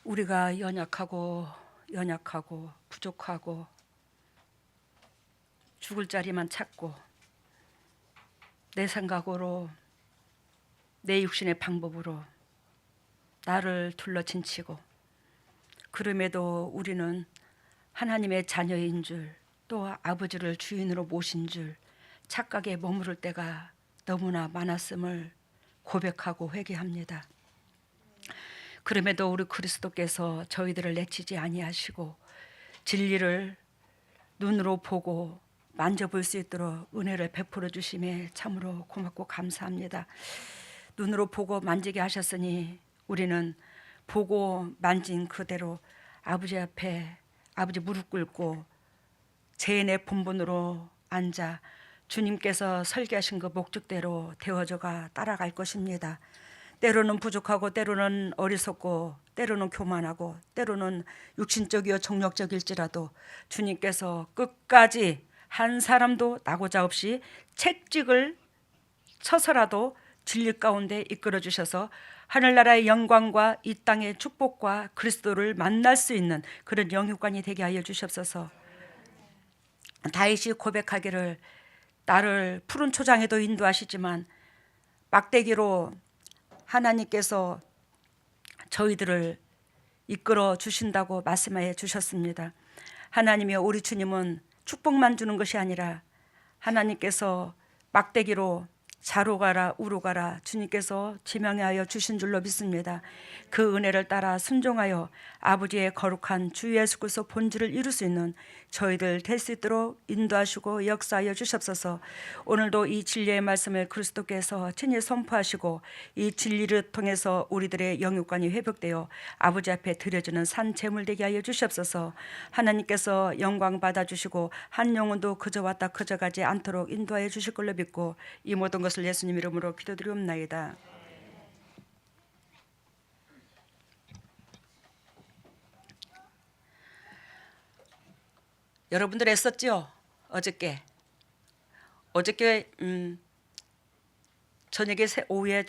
우리가 연약하고 부족하고 죽을 자리만 찾고 내 생각으로 내 육신의 방법으로 나를 둘러친치고 그럼에도 우리는 하나님의 자녀인 줄 또 아버지를 주인으로 모신 줄 착각에 머무를 때가 너무나 많았음을 고백하고 회개합니다. 그럼에도 우리 그리스도께서 저희들을 내치지 아니하시고 진리를 눈으로 보고 만져볼 수 있도록 은혜를 베풀어 주심에 참으로 고맙고 감사합니다. 눈으로 보고 만지게 하셨으니 우리는 보고 만진 그대로 아버지 앞에 아버지 무릎 꿇고 죄인의 본분으로 앉아 주님께서 설계하신 그 목적대로 되어져가 따라갈 것입니다. 때로는 부족하고 때로는 어리석고 때로는 교만하고 때로는 육신적이요 정력적일지라도 주님께서 끝까지 한 사람도 나고자 없이 채찍을 쳐서라도 진리 가운데 이끌어 주셔서 하늘나라의 영광과 이 땅의 축복과 그리스도를 만날 수 있는 그런 영육관이 되게 하여 주시옵소서. 다윗이 고백하기를 나를 푸른 초장에도 인도하시지만 막대기로 하나님께서 저희들을 이끌어 주신다고 말씀해 주셨습니다. 하나님이여, 우리 주님은 축복만 주는 것이 아니라 하나님께서 막대기로 좌로 가라 우로 가라 주님께서 지명하여 주신 줄로 믿습니다. 그 은혜를 따라 순종하여 아버지의 거룩한 주 예수 그리스도 본질을 이룰 수 있는 저희들 될 수 있도록 인도하시고 역사하여 주시옵소서. 오늘도 이 진리의 말씀을 그리스도께서 친히 선포하시고 이 진리를 통해서 우리들의 영육관이 회복되어 아버지 앞에 드려지는 산 제물 되게 하여 주시옵소서. 하나님께서 영광 받아주시고 한 영혼도 그저 왔다 그저 가지 않도록 인도하여 주실 걸로 믿고 이 모든 것을 예수님 이름으로 기도드리옵나이다. 여러분들 애썼죠? 어저께 저녁에 오후에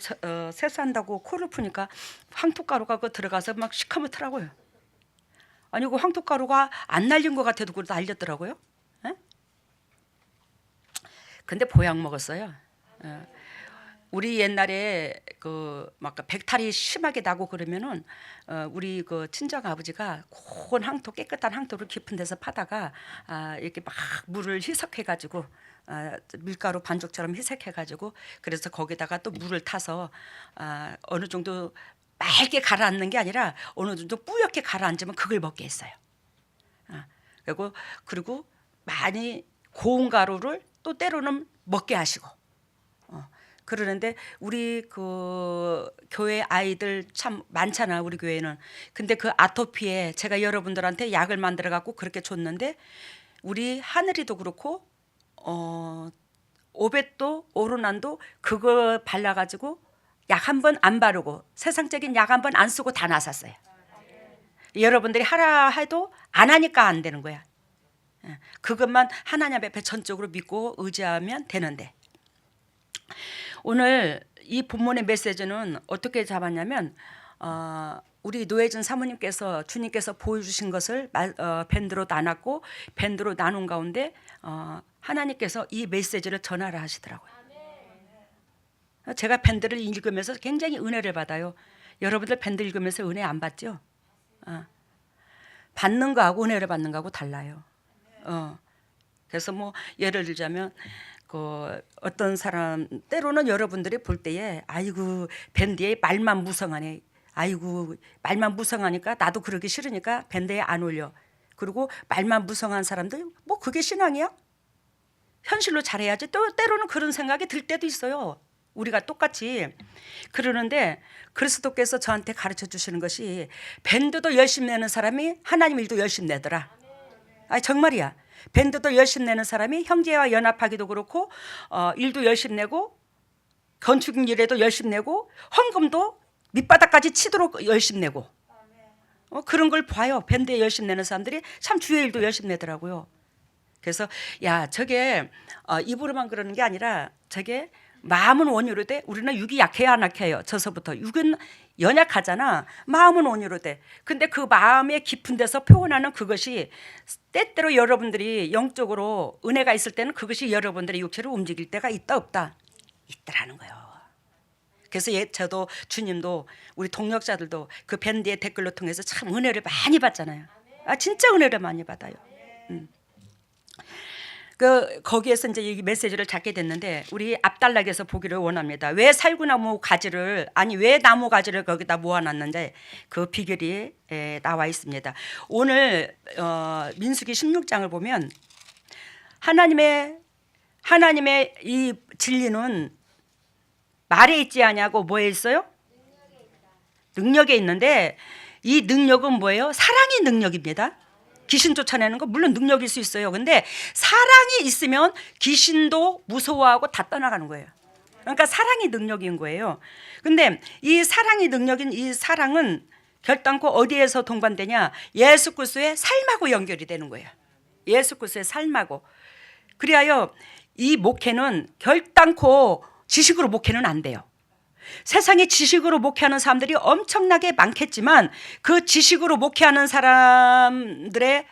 세수한다고 코를 푸니까 황토가루가 들어가서 막 시커멓더라고요. 아니 그 황토가루가 안 날린 것 같아도 그걸 날렸더라고요. 에? 근데 보약 먹었어요. 우리 옛날에 막 백탈이 심하게 나고 그러면은 우리 그 친정 아버지가 고운 황토, 깨끗한 황토를 깊은 데서 파다가 이렇게 막 물을 희석해가지고 밀가루 반죽처럼 희석해가지고 그래서 거기다가 또 물을 타서 어느 정도 맑게 가라앉는 게 아니라 어느 정도 뿌옇게 가라앉으면 그걸 먹게 했어요. 그리고 많이 고운 가루를 또 때로는 먹게 하시고. 그러는데 우리 그 교회 아이들 참 많잖아, 우리 교회는. 근데 그 아토피에 제가 여러분들한테 약을 만들어 갖고 그렇게 줬는데 우리 하늘이도 그렇고 오벳도 오르난도 그거 발라 가지고 약 한 번 안 바르고 세상적인 약 한 번 안 쓰고 다 나섰어요. 여러분들이 하라 해도 안 하니까 안 되는 거야. 그것만 하나님 앞에 전적으로 믿고 의지하면 되는데, 오늘 이 본문의 메시지는 어떻게 잡았냐면 우리 노혜진 사모님께서 주님께서 보여주신 것을 밴드로 나눴고 밴드로 나눈 가운데 하나님께서 이 메시지를 전하라 하시더라고요. 제가 밴드를 읽으면서 굉장히 은혜를 받아요. 여러분들 밴드 읽으면서 은혜 안 받죠? 받는 거하고 은혜를 받는 거하고 달라요. 그래서 뭐 예를 들자면 어떤 사람 때로는 여러분들이 볼 때에 아이고 밴드에 말만 무성하네, 아이고 말만 무성하니까 나도 그러기 싫으니까 밴드에 안 올려. 그리고 말만 무성한 사람들 뭐 그게 신앙이야? 현실로 잘해야지. 또 때로는 그런 생각이 들 때도 있어요. 우리가 똑같이. 그러는데 그리스도께서 저한테 가르쳐 주시는 것이 밴드도 열심히 내는 사람이 하나님 일도 열심히 내더라. 정말이야. 밴드도 열심히 내는 사람이 형제와 연합하기도 그렇고 일도 열심히 내고 건축 일에도 열심히 내고 헌금도 밑바닥까지 치도록 열심히 내고 그런 걸 봐요. 밴드에 열심히 내는 사람들이 참 주의 일도 열심히 내더라고요. 그래서 야, 저게 입으로만 그러는 게 아니라 저게 마음은 온유로 돼. 우리는 육이 약해야 안 약해요. 저서부터 육은 연약하잖아. 마음은 온유로 돼. 근데 그 마음의 깊은 데서 표현하는 그것이 때때로 여러분들이 영적으로 은혜가 있을 때는 그것이 여러분들의 육체를 움직일 때가 있다 없다? 있더라는 거예요. 그래서 저도 주님도 우리 동역자들도 그 밴드의 댓글로 통해서 참 은혜를 많이 받잖아요. 진짜 은혜를 많이 받아요. 거기에서 이제 이 메시지를 잡게 됐는데 우리 앞단락에서 보기를 원합니다. 왜 살구나무 가지를 왜 나무 가지를 거기다 모아놨는데 그 비결이 나와 있습니다. 오늘 민수기 16장을 보면 하나님의 이 진리는 말에 있지 아니하고 뭐에 있어요? 능력에 있는데 이 능력은 뭐예요? 사랑의 능력입니다. 귀신 쫓아내는 거 물론 능력일 수 있어요. 근데 사랑이 있으면 귀신도 무서워하고 다 떠나가는 거예요. 그러니까 사랑이 능력인 거예요. 근데 이 사랑이 능력인 이 사랑은 결단코 어디에서 동반되냐? 예수 그리스도의 삶하고 연결이 되는 거예요. 예수 그리스도의 삶하고. 그리하여 이 목회는 결단코 지식으로 목회는 안 돼요. 세상에 지식으로 목회하는 사람들이 엄청나게 많겠지만 그 지식으로 목회하는 사람들의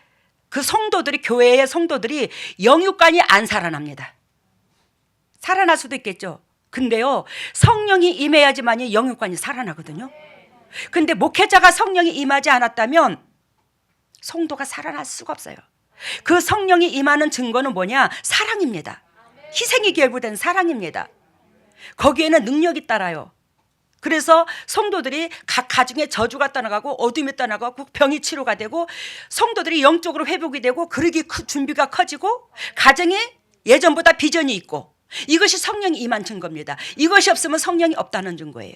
그 성도들이 교회의 성도들이 영육간이 안 살아납니다. 살아날 수도 있겠죠. 근데요 성령이 임해야지만이 영육간이 살아나거든요. 근데 목회자가 성령이 임하지 않았다면 성도가 살아날 수가 없어요. 그 성령이 임하는 증거는 뭐냐? 사랑입니다. 희생이 결부된 사랑입니다. 거기에는 능력이 따라요. 그래서 성도들이 각 가정에 저주가 떠나가고 어둠이 떠나가고 병이 치료가 되고 성도들이 영적으로 회복이 되고 그러기 준비가 커지고 가정에 예전보다 비전이 있고 이것이 성령이 임한 증거입니다. 이것이 없으면 성령이 없다는 증거예요.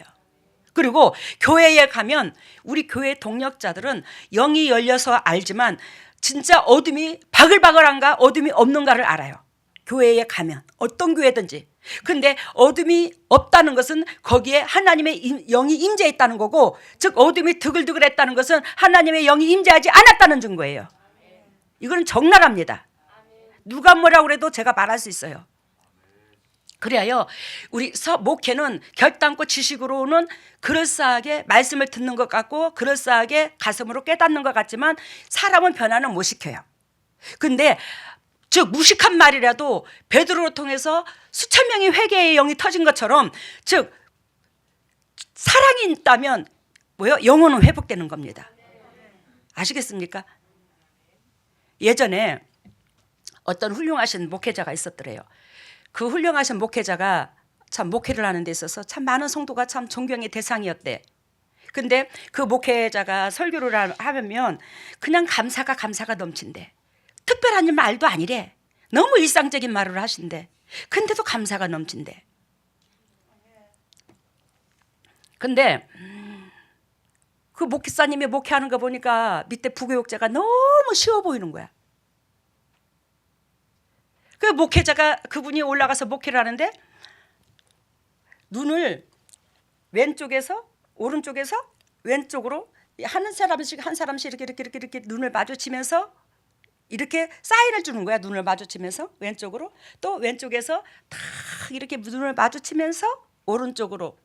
그리고 교회에 가면 우리 교회 동역자들은 영이 열려서 알지만 진짜 어둠이 바글바글한가 어둠이 없는가를 알아요. 교회에 가면 어떤 교회든지. 근데 어둠이 없다는 것은 거기에 하나님의 영이 임재했다는 거고, 즉 어둠이 드글드글했다는 것은 하나님의 영이 임재하지 않았다는 증거예요. 이거는 적나라합니다. 누가 뭐라고 그래도 제가 말할 수 있어요. 그래요. 우리 목회는 결단코 지식으로는 그럴싸하게 말씀을 듣는 것 같고 그럴싸하게 가슴으로 깨닫는 것 같지만 사람은 변화는 못 시켜요. 근데 즉 무식한 말이라도 베드로를 통해서 수천 명의 회개의 영이 터진 것처럼 즉 사랑이 있다면 뭐요? 영혼은 회복되는 겁니다. 아시겠습니까? 예전에 어떤 훌륭하신 목회자가 있었더래요. 그 훌륭하신 목회자가 참 목회를 하는 데 있어서 참 많은 성도가 참 존경의 대상이었대. 근데 그 목회자가 설교를 하면 그냥 감사가 넘친대. 특별한 말도 아니래. 너무 일상적인 말을 하신대. 근데도 감사가 넘친대. 근데 그 목사님이 목회하는 거 보니까 밑에 부교육자가 너무 쉬워 보이는 거야. 그 목회자가 그분이 올라가서 목회를 하는데 눈을 왼쪽에서 오른쪽에서 왼쪽으로 한 사람씩 이렇게 눈을 마주치면서 이렇게 사인을 주는 거야. 눈을 마주치면서 왼쪽으로 또 왼쪽에서 탁 이렇게 눈을 마주치면서 오른쪽으로.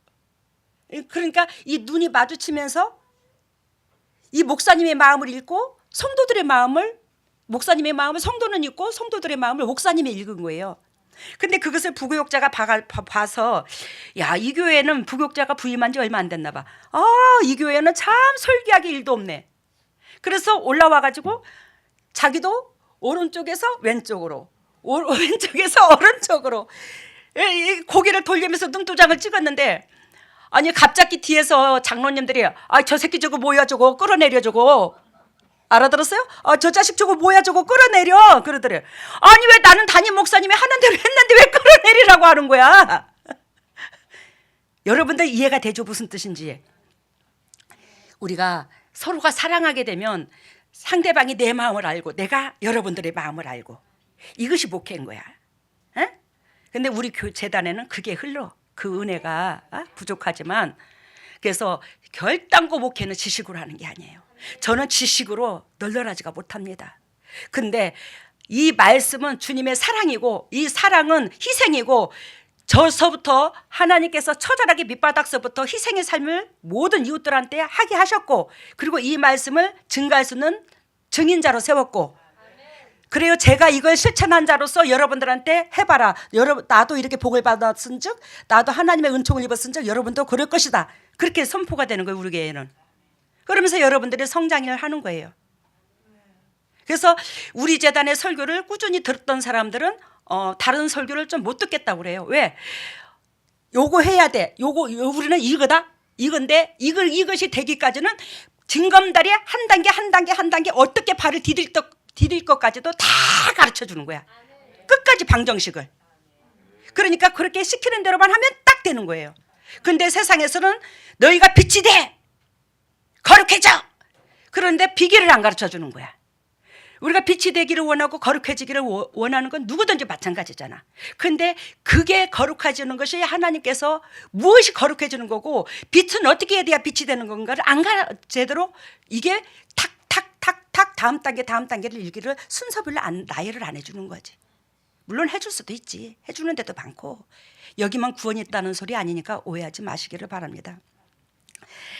그러니까 이 눈이 마주치면서 이 목사님의 마음을 읽고 성도들의 마음을 목사님의 마음을 성도는 읽고 성도들의 마음을 목사님이 읽은 거예요. 근데 그것을 부교육자가 봐서 야, 이 교회는 부교육자가 부임한 지 얼마 안 됐나 봐. 이 교회는 참 설교하기 일도 없네. 그래서 올라와 가지고 자기도 오른쪽에서 왼쪽으로 왼쪽에서 오른쪽으로 고개를 돌리면서 눈도장을 찍었는데 아니 갑자기 뒤에서 장로님들이 저 새끼 저거 뭐야 저거 끌어내려 저거 알아들었어요? 저 자식 저거 뭐야 저거 끌어내려 그러더래요. 아니 왜 나는 담임 목사님이 하는 대로 했는데 왜 끌어내리라고 하는 거야. 여러분들 이해가 되죠? 무슨 뜻인지. 우리가 서로가 사랑하게 되면 상대방이 내 마음을 알고 내가 여러분들의 마음을 알고 이것이 목회인 거야. 근데 우리 재단에는 그게 흘러. 그 은혜가 부족하지만 그래서 결단코 목회는 지식으로 하는 게 아니에요. 저는 지식으로 널널하지가 못합니다. 근데 이 말씀은 주님의 사랑이고 이 사랑은 희생이고 저서부터 하나님께서 처절하게 밑바닥서부터 희생의 삶을 모든 이웃들한테 하게 하셨고, 그리고 이 말씀을 증가할 수 있는 증인자로 세웠고, 그래요. 제가 이걸 실천한 자로서 여러분들한테 해봐라. 나도 이렇게 복을 받았은 즉, 나도 하나님의 은총을 입었은 즉 여러분도 그럴 것이다. 그렇게 선포가 되는 거예요, 우리 교회는. 그러면서 여러분들이 성장을 하는 거예요. 그래서 우리 재단의 설교를 꾸준히 들었던 사람들은 다른 설교를 좀 못 듣겠다고 그래요. 왜? 요거 해야 돼. 우리는 이거다. 이건데 이것이 되기까지는 징검다리 한 단계 한 단계 한 단계 어떻게 발을 디딜 것까지도 다 가르쳐 주는 거야. 끝까지 방정식을. 그러니까 그렇게 시키는 대로만 하면 딱 되는 거예요. 근데 세상에서는 너희가 빛이 돼. 거룩해져. 그런데 비결을 안 가르쳐 주는 거야. 우리가 빛이 되기를 원하고 거룩해지기를 원하는 건 누구든지 마찬가지잖아. 근데 그게 거룩해지는 것이 하나님께서 무엇이 거룩해지는 거고, 빛은 어떻게 해야 빛이 되는 건가를 제대로 이게 탁탁탁탁 다음 단계를 일기를 순서별로 나열을 안 해주는 거지. 물론 해줄 수도 있지. 해주는 데도 많고. 여기만 구원이 있다는 소리 아니니까 오해하지 마시기를 바랍니다.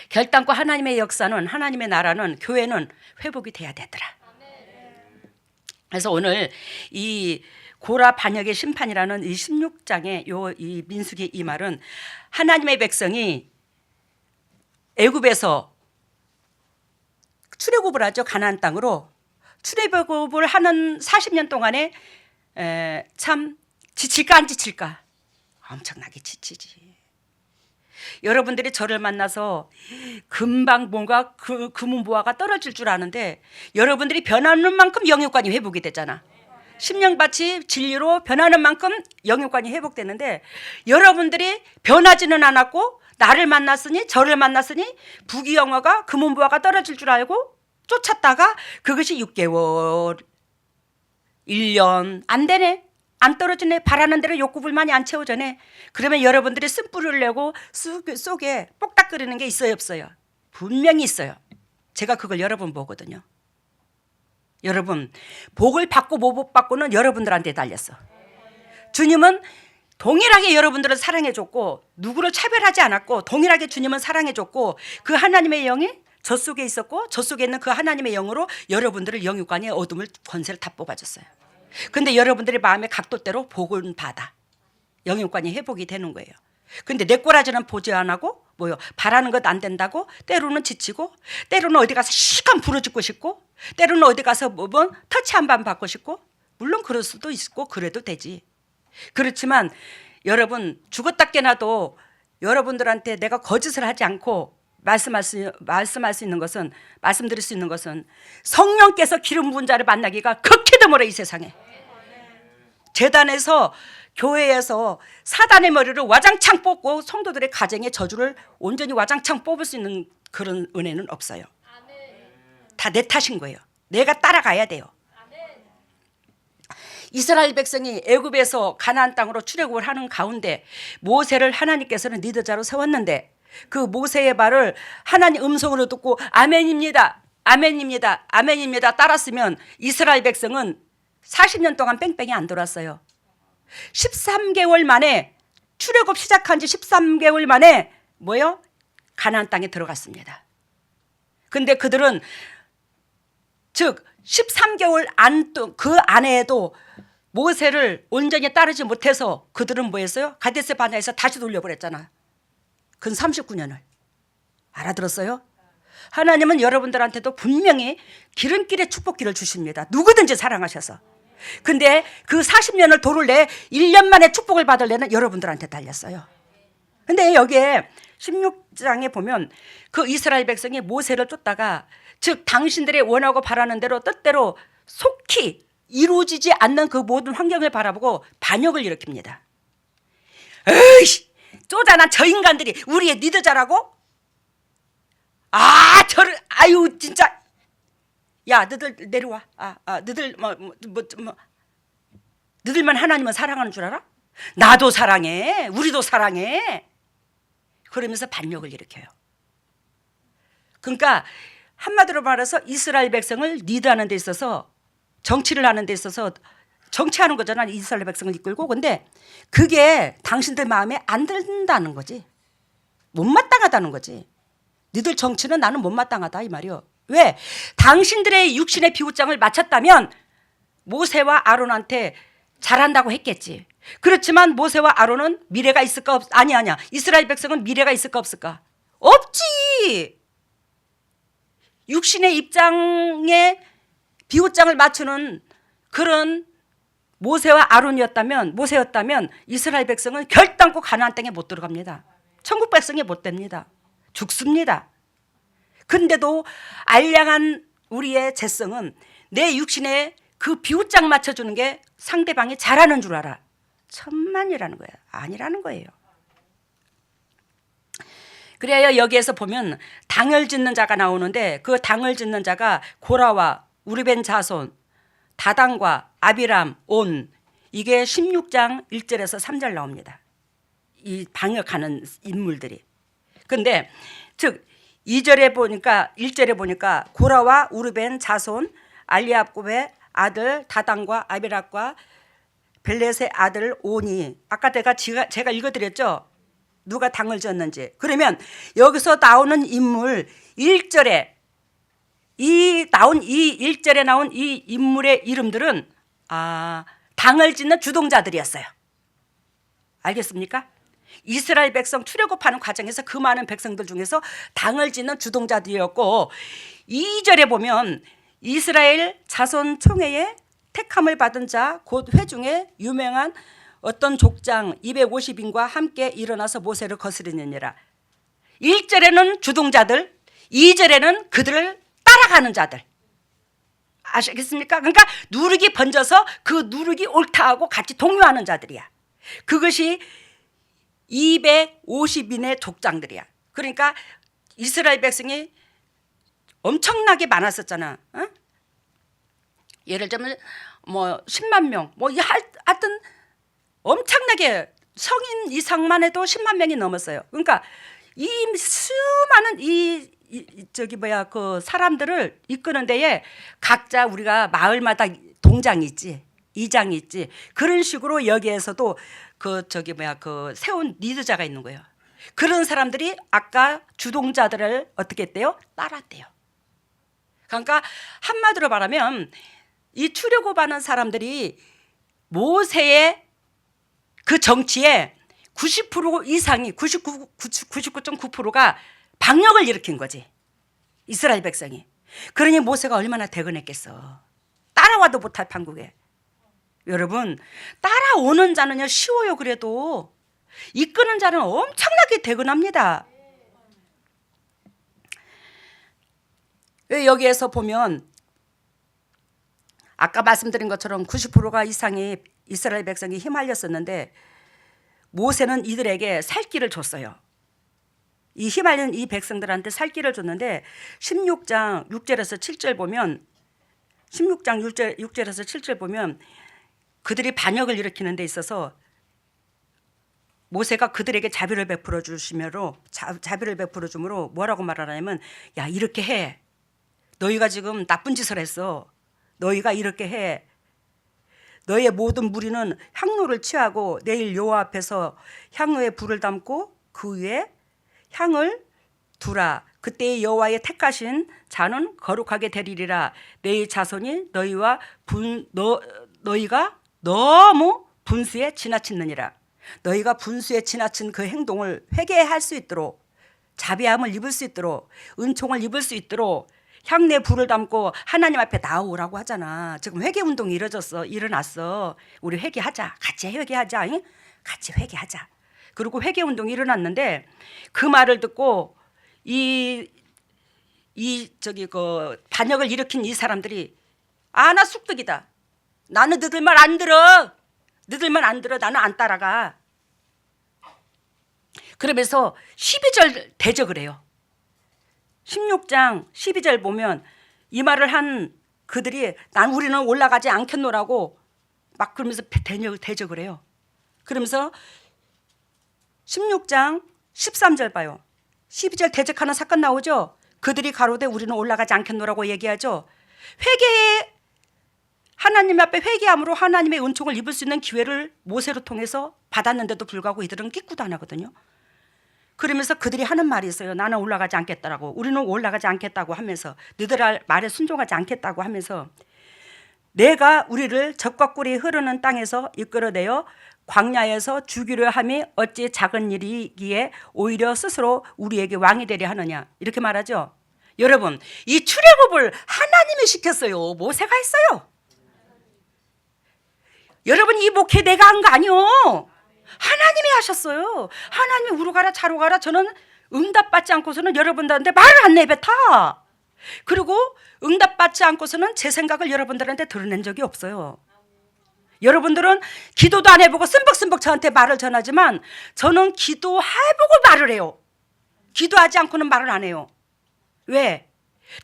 결단과 하나님의 역사는, 하나님의 나라는, 교회는 회복이 돼야 되더라. 그래서 오늘 이 고라 반역의 심판이라는 이 16장의 이 민수기 이 말은, 하나님의 백성이 애굽에서 출애굽을 하죠. 가나안 땅으로 출애굽을 하는 40년 동안에 참 지칠까 안 지칠까? 엄청나게 지치지. 여러분들이 저를 만나서 금방 뭔가 금은보화가 떨어질 줄 아는데, 여러분들이 변하는 만큼 영육관이 회복이 되잖아. 심령밭이 진리로 변하는 만큼 영육관이 회복되는데, 여러분들이 변하지는 않았고 나를 만났으니 저를 만났으니 부귀영화가 금은보화가 떨어질 줄 알고 쫓았다가 그것이 6개월 1년 안 되네, 안 떨어지네, 바라는 대로 욕구불만이 안 채워져네. 그러면 여러분들이 쓴뿌리를 내고 속에 뽁닥거리는 게 있어요, 없어요? 분명히 있어요. 제가 그걸 여러 번 보거든요. 여러분, 복을 받고 못 받고는 여러분들한테 달렸어. 주님은 동일하게 여러분들을 사랑해줬고, 누구를 차별하지 않았고, 동일하게 주님은 사랑해줬고, 그 하나님의 영이 저 속에 있었고, 저 속에 있는 그 하나님의 영으로 여러분들을 영육관의 어둠을 권세를 다 뽑아줬어요. 근데 여러분들의 마음의 각도대로 복은 받아 영육관이 회복이 되는 거예요. 근데 내 꼬라지는 보지 안 하고 바라는 것 안 된다고 때로는 지치고, 때로는 어디 가서 시간 부러지고 싶고, 때로는 어디 가서 터치 한 번 받고 싶고, 물론 그럴 수도 있고 그래도 되지. 그렇지만 여러분, 죽었다 깨나도 여러분들한테 내가 거짓을 하지 않고 말씀드릴 수 있는 것은 성령께서 기름 부은 자를 만나기가 극히 드물어. 이 세상에 재단에서, 교회에서 사단의 머리를 와장창 뽑고 성도들의 가정의 저주를 온전히 와장창 뽑을 수 있는 그런 은혜는 없어요. 다 내 탓인 거예요. 내가 따라가야 돼요. 이스라엘 백성이 애굽에서 가나안 땅으로 출애굽을 하는 가운데 모세를 하나님께서는 리더자로 세웠는데, 그 모세의 말을 하나님 음성으로 듣고 아멘입니다, 아멘입니다, 아멘입니다 따랐으면 이스라엘 백성은 40년 동안 뺑뺑이 안 돌았어요. 13개월 만에, 출애굽 시작한 지 13개월 만에 가나안 땅에 들어갔습니다. 근데 그들은 즉 13개월 그 안에도 모세를 온전히 따르지 못해서 그들은 뭐 했어요? 가데스 바네아에서 다시 돌려보냈잖아. 근 39년을. 알아들었어요? 하나님은 여러분들한테도 분명히 기름길의 축복기를 주십니다. 누구든지 사랑하셔서. 근데 그 40년을 도를 1년 만에 축복을 받으려는 여러분들한테 달렸어요. 근데 여기에 16장에 보면 그 이스라엘 백성이 모세를 쫓다가, 즉 당신들의 원하고 바라는 대로 뜻대로 속히 이루어지지 않는 그 모든 환경을 바라보고 반역을 일으킵니다. 에이씨, 쪼잔한 저 인간들이 우리의 리더자라고? 아유 진짜. 야, 너들 내려와. 너들만 하나님은 사랑하는 줄 알아? 나도 사랑해, 우리도 사랑해. 그러면서 반역을 일으켜요. 그러니까 한마디로 말해서 이스라엘 백성을 리드하는 데 있어서, 정치를 하는 데 있어서 정치하는 거잖아. 이스라엘 백성을 이끌고. 근데 그게 당신들 마음에 안 든다는 거지. 못마땅하다는 거지. 너희들 정치는 나는 못마땅하다 이 말이요. 왜? 당신들의 육신의 비우장을 마쳤다면 모세와 아론한테 잘한다고 했겠지. 그렇지만 모세와 아론은 미래가 있을까? 아니야. 이스라엘 백성은 미래가 있을까 없을까? 없지. 육신의 입장에 비우장을 맞추는 그런 모세와 아론이었다면, 모세였다면 이스라엘 백성은 결단코 가나안 땅에 못 들어갑니다. 천국 백성이 못 됩니다. 죽습니다. 근데도 알량한 우리의 재성은 내 육신에 그 비우장 맞춰주는 게 상대방이 잘하는 줄 알아. 천만이라는 거예요. 아니라는 거예요. 그래야 여기에서 보면 당을 짓는 자가 나오는데 그 당을 짓는 자가 고라와 우르벤 자손, 다단과 아비람, 온, 이게 16장 1절에서 3절 나옵니다. 이 방역하는 인물들이. 근데 즉 2절에 보니까 1절에 보니까 고라와 우르벤 자손, 알리압굽의 아들 다단과 아비람과 벨렛의 아들 온이, 아까 제가 읽어드렸죠. 누가 당을 지었는지. 그러면 여기서 나오는 인물 1절에 이 1절에 나온 이 인물의 이름들은 당을 짓는 주동자들이었어요. 알겠습니까? 이스라엘 백성 출애굽하는 과정에서 그 많은 백성들 중에서 당을 짓는 주동자들이었고 2절에 보면 이스라엘 자손 총회에 택함을 받은 자 곧 회중에 유명한 어떤 족장 250인과 함께 일어나서 모세를 거스르느니라. 1절에는 주동자들, 2절에는 그들을 따라가는 자들. 아시겠습니까? 그러니까 누룩이 번져서 그 누룩이 옳다하고 같이 동요하는 자들이야. 그것이 250인의 족장들이야. 그러니까 이스라엘 백성이 엄청나게 많았었잖아. 어? 예를 들면 뭐 10만 명, 뭐 하여튼 엄청나게 성인 이상만 해도 10만 명이 넘었어요. 그러니까 이 수많은 그 사람들을 이끄는 데에 각자 우리가 마을마다 동장이 있지, 이장이 있지. 그런 식으로 여기에서도 그 세운 리더자가 있는 거예요. 그런 사람들이 아까 주동자들을 어떻게 했대요? 따랐대요. 그러니까 한마디로 말하면 이 출애굽하는 사람들이 모세의 그 정치에 90% 이상이 99.9%가 방역을 일으킨 거지. 이스라엘 백성이. 그러니 모세가 얼마나 대근했겠어. 따라와도 못할 판국에. 여러분, 따라오는 자는요 쉬워요. 그래도 이끄는 자는 엄청나게 대근합니다. 여기에서 보면 아까 말씀드린 것처럼 90%가 이상이 이스라엘 백성이 휘말렸었는데 모세는 이들에게 살 길을 줬어요. 이 휘말린 이 백성들한테 살 길을 줬는데 16장 6절에서 7절 보면 16장 6절에서 7절 보면 그들이 반역을 일으키는 데 있어서 모세가 그들에게 자비를 베풀어 주므로 뭐라고 말하냐면 야 이렇게 해. 너희가 지금 나쁜 짓을 했어. 너희가 이렇게 해. 너희의 모든 무리는 향로를 취하고 내일 여호와 앞에서 향로에 불을 담고 그 위에 향을 두라. 그때 여호와의 택하신 자는 거룩하게 되리리라. 너희 자손이 너희가 너무 분수에 지나치느니라. 너희가 분수에 지나친 그 행동을 회개할 수 있도록 자비함을 입을 수 있도록 은총을 입을 수 있도록 향내에 불을 담고 하나님 앞에 나오라고 하잖아. 지금 회개 운동이 일어났어. 우리 회개하자. 같이 회개하자. 응? 같이 회개하자. 그리고 회개 운동이 일어났는데 그 말을 듣고 반역을 일으킨 이 사람들이 나 쑥득이다. 나는 너들 말 안 들어. 너들만 안 들어. 나는 안 따라가. 그러면서 12절 대적을 해요. 16장 12절 보면 이 말을 한 그들이 우리는 올라가지 않겠노라고 막 그러면서 대적을 해요. 그러면서 16장 13절 봐요. 12절 대적하는 사건 나오죠. 그들이 가로되 우리는 올라가지 않겠노라고 얘기하죠. 하나님 앞에 회개함으로 하나님의 은총을 입을 수 있는 기회를 모세로 통해서 받았는데도 불구하고 이들은 끼꾸도 안 하거든요. 그러면서 그들이 하는 말이 있어요. 나는 올라가지 않겠다라고. 우리는 올라가지 않겠다고 하면서, 너희들 말에 순종하지 않겠다고 하면서, 내가 우리를 적과 꿀이 흐르는 땅에서 이끌어내어 광야에서 죽이려 함이 어찌 작은 일이기에 오히려 스스로 우리에게 왕이 되려 하느냐, 이렇게 말하죠. 여러분, 이 출애굽을 하나님이 시켰어요? 모세가 했어요? 여러분, 이 목회 내가 한 거 아니요, 하나님이 하셨어요. 하나님이 우로 가라 차로 가라. 저는 응답받지 않고서는 여러분들한테 말을 안 내뱉어. 그리고 응답받지 않고서는 제 생각을 여러분들한테 드러낸 적이 없어요. 여러분들은 기도도 안 해보고 쓴벅쓴벅 저한테 말을 전하지만 저는 기도해보고 말을 해요. 기도하지 않고는 말을 안 해요. 왜?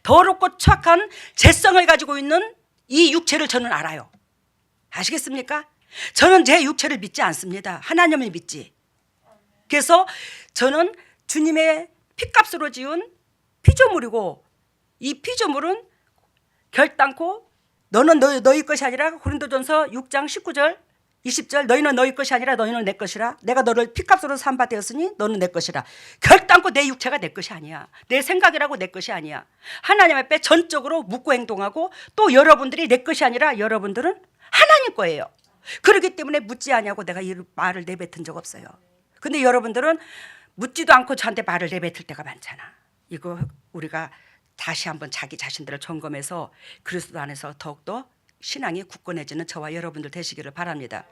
더럽고 추악한 죄성을 가지고 있는 이 육체를 저는 알아요. 아시겠습니까? 저는 제 육체를 믿지 않습니다. 하나님을 믿지. 그래서 저는 주님의 피값으로 지은 피조물이고, 이 피조물은 결단코 너는 너희 것이 아니라, 고린도전서 6장 19절 20절, 너희는 너희 것이 아니라 너희는 내 것이라. 내가 너를 피값으로 산 바 되었으니 너는 내 것이라. 결단코 내 육체가 내 것이 아니야. 내 생각이라고 내 것이 아니야. 하나님 앞에 전적으로 묻고 행동하고, 또 여러분들이 내 것이 아니라 여러분들은 하나님 거예요. 그렇기 때문에 묻지 않냐고 내가 이 말을 내뱉은 적 없어요. 근데 여러분들은 묻지도 않고 저한테 말을 내뱉을 때가 많잖아. 이거 우리가 다시 한번 자기 자신들을 점검해서 그리스도 안에서 더욱더 신앙이 굳건해지는 저와 여러분들 되시기를 바랍니다.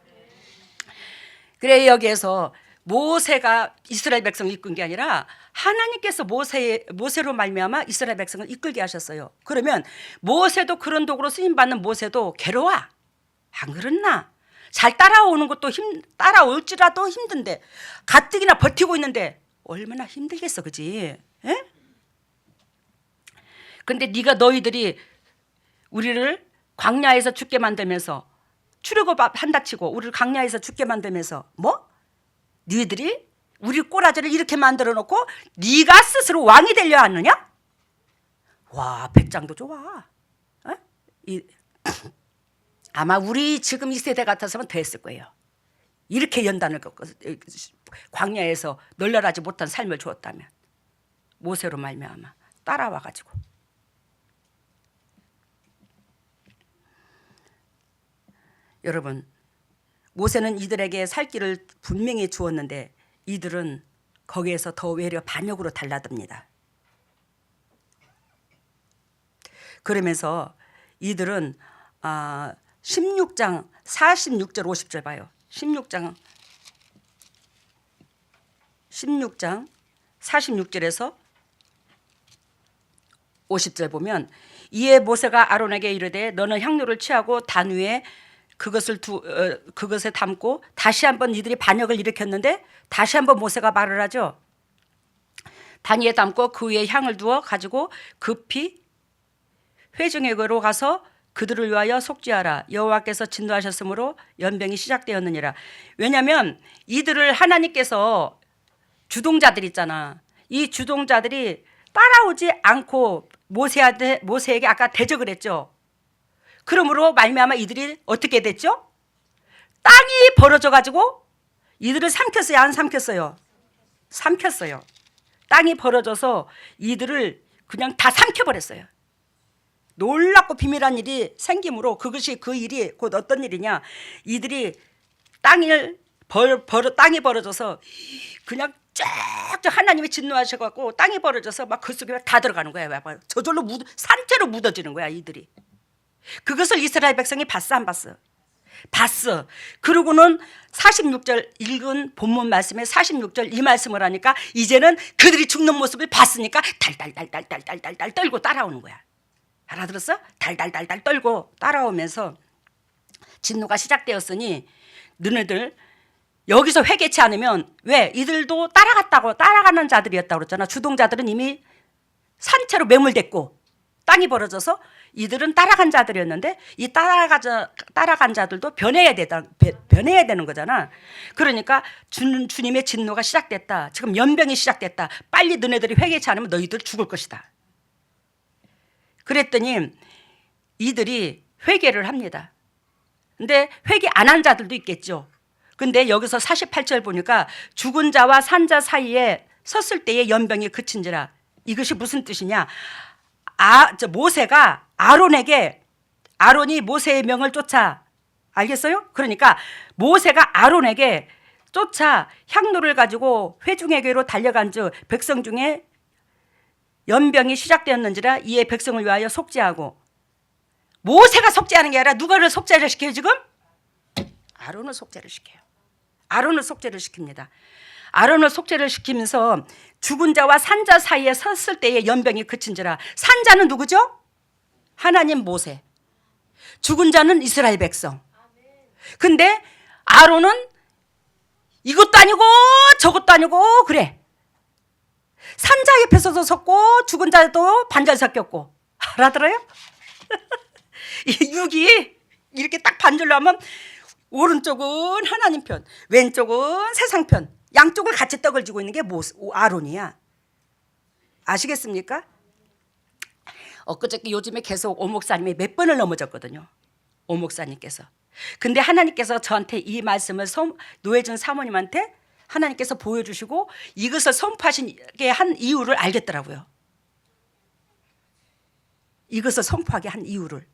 그래, 여기에서 모세가 이스라엘 백성을 이끈 게 아니라 하나님께서 모세로 말미암아 이스라엘 백성을 이끌게 하셨어요. 그러면 모세도 그런 도구로 쓰임받는 모세도 괴로워. 안 그렇나? 잘 따라오는 것도 따라올지라도 힘든데, 가뜩이나 버티고 있는데 얼마나 힘들겠어, 그지? 에? 근데 너희들이 우리를 광야에서 죽게 만들면서, 출애굽 한다 치고 우리를 광야에서 죽게 만들면서, 뭐? 너희들이 우리 꼬라지를 이렇게 만들어 놓고 네가 스스로 왕이 되려 하느냐? 와, 백장도 좋아. 어? 아마 우리 지금 이 세대 같아서는 됐을 거예요. 이렇게 연단을 겪고 광야에서 널널하지 못한 삶을 주었다면, 모세로 말미암아 따라와 가지고. 여러분, 모세는 이들에게 살 길을 분명히 주었는데 이들은 거기에서 더 외려 반역으로 달라듭니다. 그러면서 이들은 16장 46절 50절 봐요. 16장 46절에서 50절 보면, 이에 모세가 아론에게 이르되 너는 향료를 취하고 단 위에 그것에 담고, 다시 한번 이들이 반역을 일으켰는데 다시 한번 모세가 말을 하죠. 단 위에 담고 그 위에 향을 두어 가지고 급히 회중에게로 가서 그들을 위하여 속죄하라. 여호와께서 진노하셨으므로 연병이 시작되었느니라. 왜냐하면 이들을 하나님께서, 주동자들 있잖아, 이 주동자들이 따라오지 않고 모세에게 아까 대적을 했죠. 그러므로 말미암아 이들이 어떻게 됐죠? 땅이 벌어져 가지고 이들을 삼켰어요, 안 삼켰어요? 삼켰어요. 땅이 벌어져서 이들을 그냥 다 삼켜버렸어요. 놀랍고 비밀한 일이 생기므로, 그 일이 곧 어떤 일이냐, 이들이 땅이 벌어져서 그냥 쫙쫙 하나님이 진노하셔갖고 땅이 벌어져서 막 그 속에 다 들어가는 거야. 저절로 산채로 묻어지는 거야, 이들이. 그것을 이스라엘 백성이 봤어, 안 봤어? 봤어. 그러고는 46절 읽은 본문 말씀에 46절 이 말씀을 하니까 이제는 그들이 죽는 모습을 봤으니까 달달달달달달달 떨고 따라오는 거야. 알아들었어? 달달달달 떨고 따라오면서 진노가 시작되었으니 너네들 여기서 회개치 않으면, 왜? 이들도 따라가는 자들이었다고 그랬잖아. 주동자들은 이미 산채로 매몰됐고 땅이 벌어져서 이들은 따라간 자들이었는데, 이 따라간 자들도 변해야 되는 거잖아. 그러니까 주님의 진노가 시작됐다. 지금 연병이 시작됐다. 빨리 너네들이 회개치 않으면 너희들 죽을 것이다. 그랬더니 이들이 회개를 합니다. 근데 회개 안 한 자들도 있겠죠. 근데 여기서 48절 보니까 죽은 자와 산 자 사이에 섰을 때의 연병이 그친지라. 이것이 무슨 뜻이냐? 모세가 아론이 모세의 명을 쫓아, 알겠어요? 그러니까 모세가 아론에게 쫓아 향로를 가지고 회중에게로 달려간즉 백성 중에 연병이 시작되었는지라 이에 백성을 위하여 속죄하고. 모세가 속죄하는 게 아니라 누가를 속죄를 시켜요 지금? 아론을 속죄를 시켜요. 아론을 속죄를 시킵니다. 아론을 속죄를 시키면서 죽은 자와 산 자 사이에 섰을 때의 연병이 그친지라. 산 자는 누구죠? 하나님 모세. 죽은 자는 이스라엘 백성. 근데 아론은 이것도 아니고 저것도 아니고 그래. 산자 옆에서도 섰고 죽은 자도 반절 섞였고. 알아들어요? 육이 이렇게 딱 반절로 하면 오른쪽은 하나님 편, 왼쪽은 세상 편, 양쪽을 같이 떡을 쥐고 있는 게 아론이야. 아시겠습니까? 엊그저께 요즘에 계속 오 목사님이 몇 번을 넘어졌거든요. 오 목사님께서. 근데 하나님께서 저한테 이 말씀을 노혜준 사모님한테 하나님께서 보여주시고 이것을 선포하시게 한 이유를 알겠더라고요. 이것을 선포하게 한 이유를.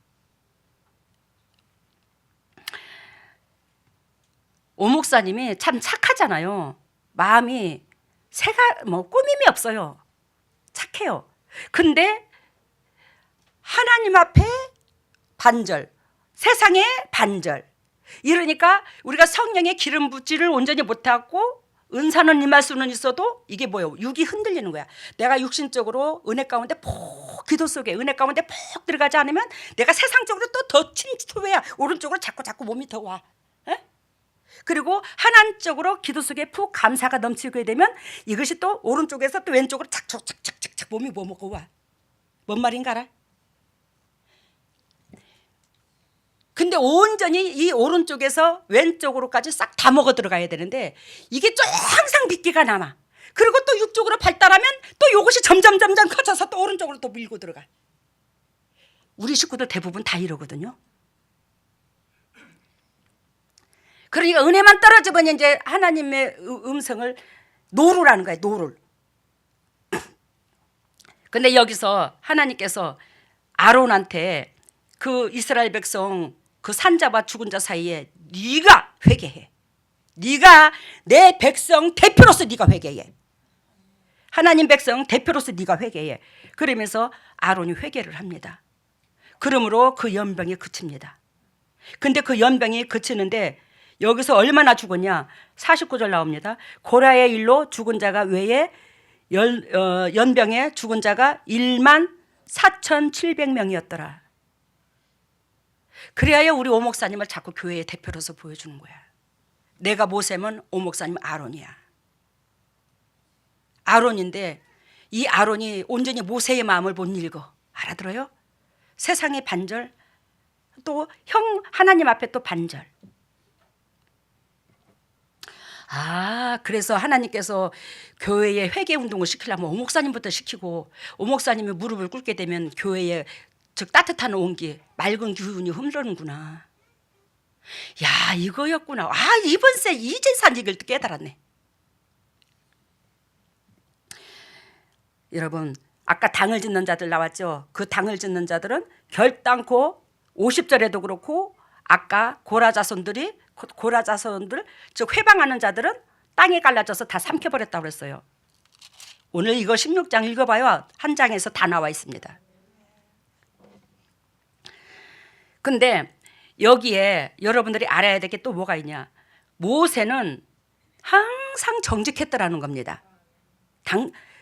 오 목사님이 참 착하잖아요. 마음이 꾸밈이 없어요. 착해요. 근데 하나님 앞에 반절, 세상에 반절. 이러니까 우리가 성령의 기름 붓지를 온전히 못하고 은사는 임할 수는 있어도 이게 뭐예요? 육이 흔들리는 거야. 내가 육신적으로 은혜 가운데 기도 속에 은혜 가운데 푹 들어가지 않으면 내가 세상적으로 또 더 침투해야 오른쪽으로 자꾸 몸이 더 와. 그리고 하나님적으로 기도 속에 푹 감사가 넘치게 되면 이것이 또 오른쪽에서 또 왼쪽으로 착착착착착 몸이 먹고 와. 뭔 말인가 알아? 근데 온전히 이 오른쪽에서 왼쪽으로까지 싹 다 먹어 들어가야 되는데 이게 또 항상 빗기가 남아. 그리고 또 육쪽으로 발달하면 또 이것이 점점 커져서 또 오른쪽으로 또 밀고 들어가. 우리 식구들 대부분 다 이러거든요. 그러니까 은혜만 떨어지면 이제 하나님의 음성을 노루라는 거예요. 노루. 근데 여기서 하나님께서 아론한테 그 이스라엘 백성 그 산자와 죽은 자 사이에 네가 회개해. 네가 내 백성 대표로서 네가 회개해. 하나님 백성 대표로서 네가 회개해. 그러면서 아론이 회개를 합니다. 그러므로 그 연병이 그칩니다. 근데 그 연병이 그치는데 여기서 얼마나 죽었냐? 49절 나옵니다. 고라의 일로 죽은 자가 외에 연병에 죽은 자가 1만 4,700명이었더라. 그래야 우리 오 목사님을 자꾸 교회의 대표로서 보여주는 거야. 내가 모세면 오 목사님 아론이야. 아론인데 이 아론이 온전히 모세의 마음을 못 읽어. 알아들어요? 세상의 반절, 또 하나님 앞에 또 반절. 그래서 하나님께서 교회에 회개 운동을 시키려면 오 목사님부터 시키고 오 목사님이 무릎을 꿇게 되면 교회에 즉 따뜻한 온기, 맑은 기운이 흐르는구나. 야, 이거였구나. 이번 세 이제산 이걸 깨달았네. 여러분, 아까 당을 짓는 자들 나왔죠. 그 당을 짓는 자들은 결단코 50절에도 그렇고 아까 고라 자손들 즉 회방하는 자들은 땅에 갈라져서 다 삼켜버렸다고 그랬어요. 오늘 이거 16장 읽어봐요. 한 장에서 다 나와 있습니다. 근데 여기에 여러분들이 알아야 될 게 또 뭐가 있냐? 모세는 항상 정직했더라는 겁니다.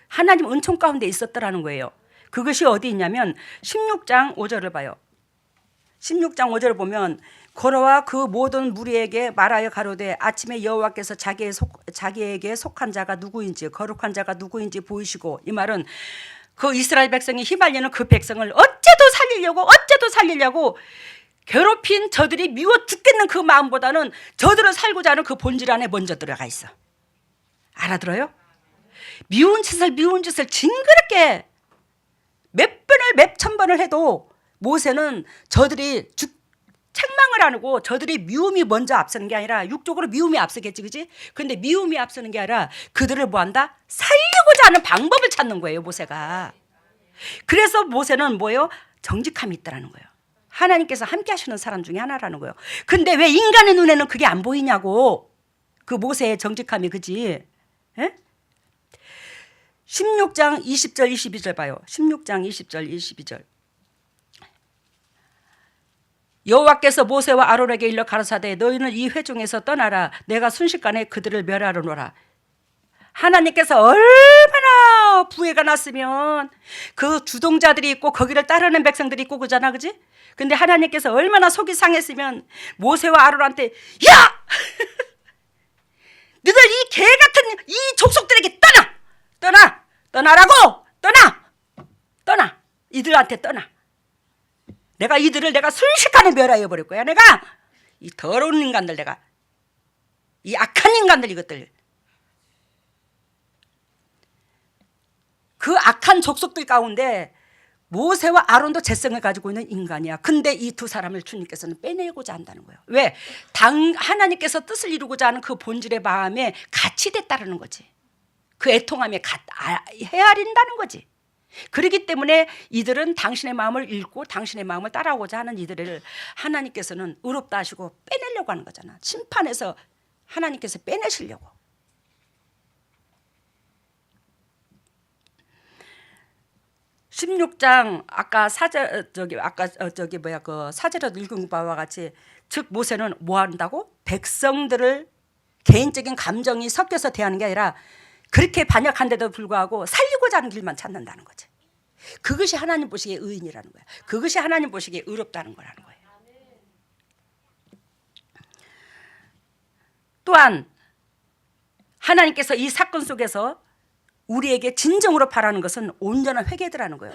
하나님 은총 가운데 있었더라는 거예요. 그것이 어디 있냐면 16장 5절을 봐요. 16장 5절을 보면 고라와 그 모든 무리에게 말하여 가로되 아침에 여호와께서 자기에게 속한 자가 누구인지 거룩한 자가 누구인지 보이시고, 이 말은 그 이스라엘 백성이 휘말리는 그 백성을 어째도 살리려고 괴롭힌 저들이 미워 죽겠는 그 마음보다는 저들을 살고자 하는 그 본질 안에 먼저 들어가 있어. 알아들어요? 미운 짓을 징그럽게 몇 천 번을 해도 모세는 저들이 책망을 안 하고 저들이 미움이 먼저 앞서는 게 아니라 육적으로 미움이 앞서겠지, 그지? 근데 미움이 앞서는 게 아니라 그들을 뭐 한다? 살리고자 하는 방법을 찾는 거예요, 모세가. 그래서 모세는 뭐예요? 정직함이 있다라는 거예요. 하나님께서 함께 하시는 사람 중에 하나라는 거예요. 근데 왜 인간의 눈에는 그게 안 보이냐고. 그 모세의 정직함이, 그지? 에? 16장 20절 22절 봐요. 16장 20절 22절. 여호와께서 모세와 아론에게 일러 가라사대 너희는 이 회중에서 떠나라. 내가 순식간에 그들을 멸하려노라. 하나님께서 얼마나 부해가 났으면 그 주동자들이 있고 거기를 따르는 백성들이 있고 그잖아, 그지? 근데 하나님께서 얼마나 속이 상했으면 모세와 아론한테 야! 너희들 이 개 같은 이 족속들에게 떠나라고! 떠나! 이들한테 떠나. 내가 이들을 내가 순식간에 멸하여 버릴 거야. 내가 이 더러운 인간들, 내가 이 악한 인간들, 이것들, 그 악한 족속들 가운데 모세와 아론도 재성을 가지고 있는 인간이야. 근데 이 두 사람을 주님께서는 빼내고자 한다는 거예요. 왜? 하나님께서 뜻을 이루고자 하는 그 본질의 마음에 같이 됐다는 거지. 그 애통함에 헤아린다는 거지. 그렇기 때문에 이들은 당신의 마음을 읽고 당신의 마음을 따라오고자 하는 이들을 하나님께서는 의롭다 하시고 빼내려고 하는 거잖아. 심판에서 하나님께서 빼내시려고. (16장) 아까 그 사제로 읽은 바와 같이, 즉 모세는 뭐 한다고? 백성들을 개인적인 감정이 섞여서 대하는 게 아니라 그렇게 반역한데도 불구하고 살리고자 하는 길만 찾는다는 거지. 그것이 하나님 보시기에 의인이라는 거야. 그것이 하나님 보시기에 의롭다는 거라는 거예요. 또한 하나님께서 이 사건 속에서 우리에게 진정으로 바라는 것은 온전한 회개더라는 거예요.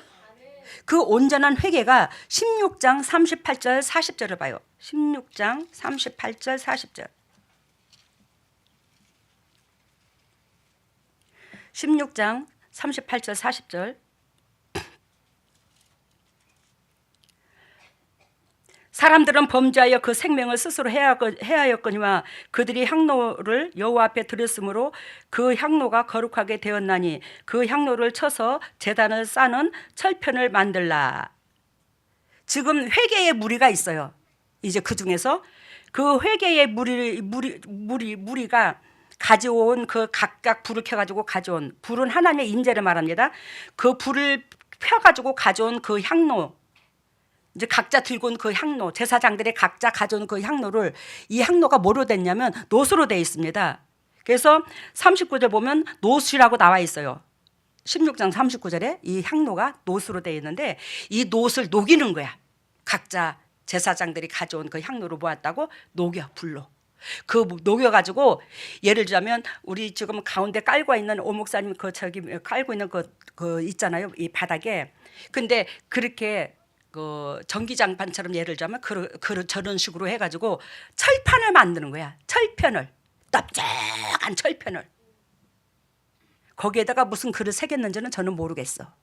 그 온전한 회개가 16장 38절 40절을 봐요. 16장 38절 40절. 16장 38절 40절. 사람들은 범죄하여 그 생명을 스스로 해하였거니와 그들이 향로를 여호와 앞에 드렸으므로 그 향로가 거룩하게 되었나니 그 향로를 쳐서 제단을 싸는 철편을 만들라. 지금 회개의 무리가 있어요. 이제 그 중에서 그 회개의 무리가 가져온 그 각각 불을 켜가지고 가져온, 불은 하나님의 임재를 말합니다. 그 불을 펴가지고 가져온 그 향로, 이제 각자 들고 온 그 향로, 제사장들이 각자 가져온 그 향로를, 이 향로가 뭐로 됐냐면 노수로 되어 있습니다. 그래서 39절 보면 노수라고 나와 있어요. 16장 39절에 이 향로가 노수로 되어 있는데 이 노수를 녹이는 거야. 각자 제사장들이 가져온 그 향로로 모았다고 녹여, 불로. 그 녹여가지고, 예를 들자면 우리 지금 가운데 깔고 있는 오 목사님 깔고 있는 그 있잖아요, 이 바닥에. 근데 그렇게 그 전기장판처럼 예를 들자면 저런 식으로 해가지고 철판을 만드는 거야. 철편을, 넓적한 철편을. 거기에다가 무슨 글을 새겼는지는 저는 모르겠어.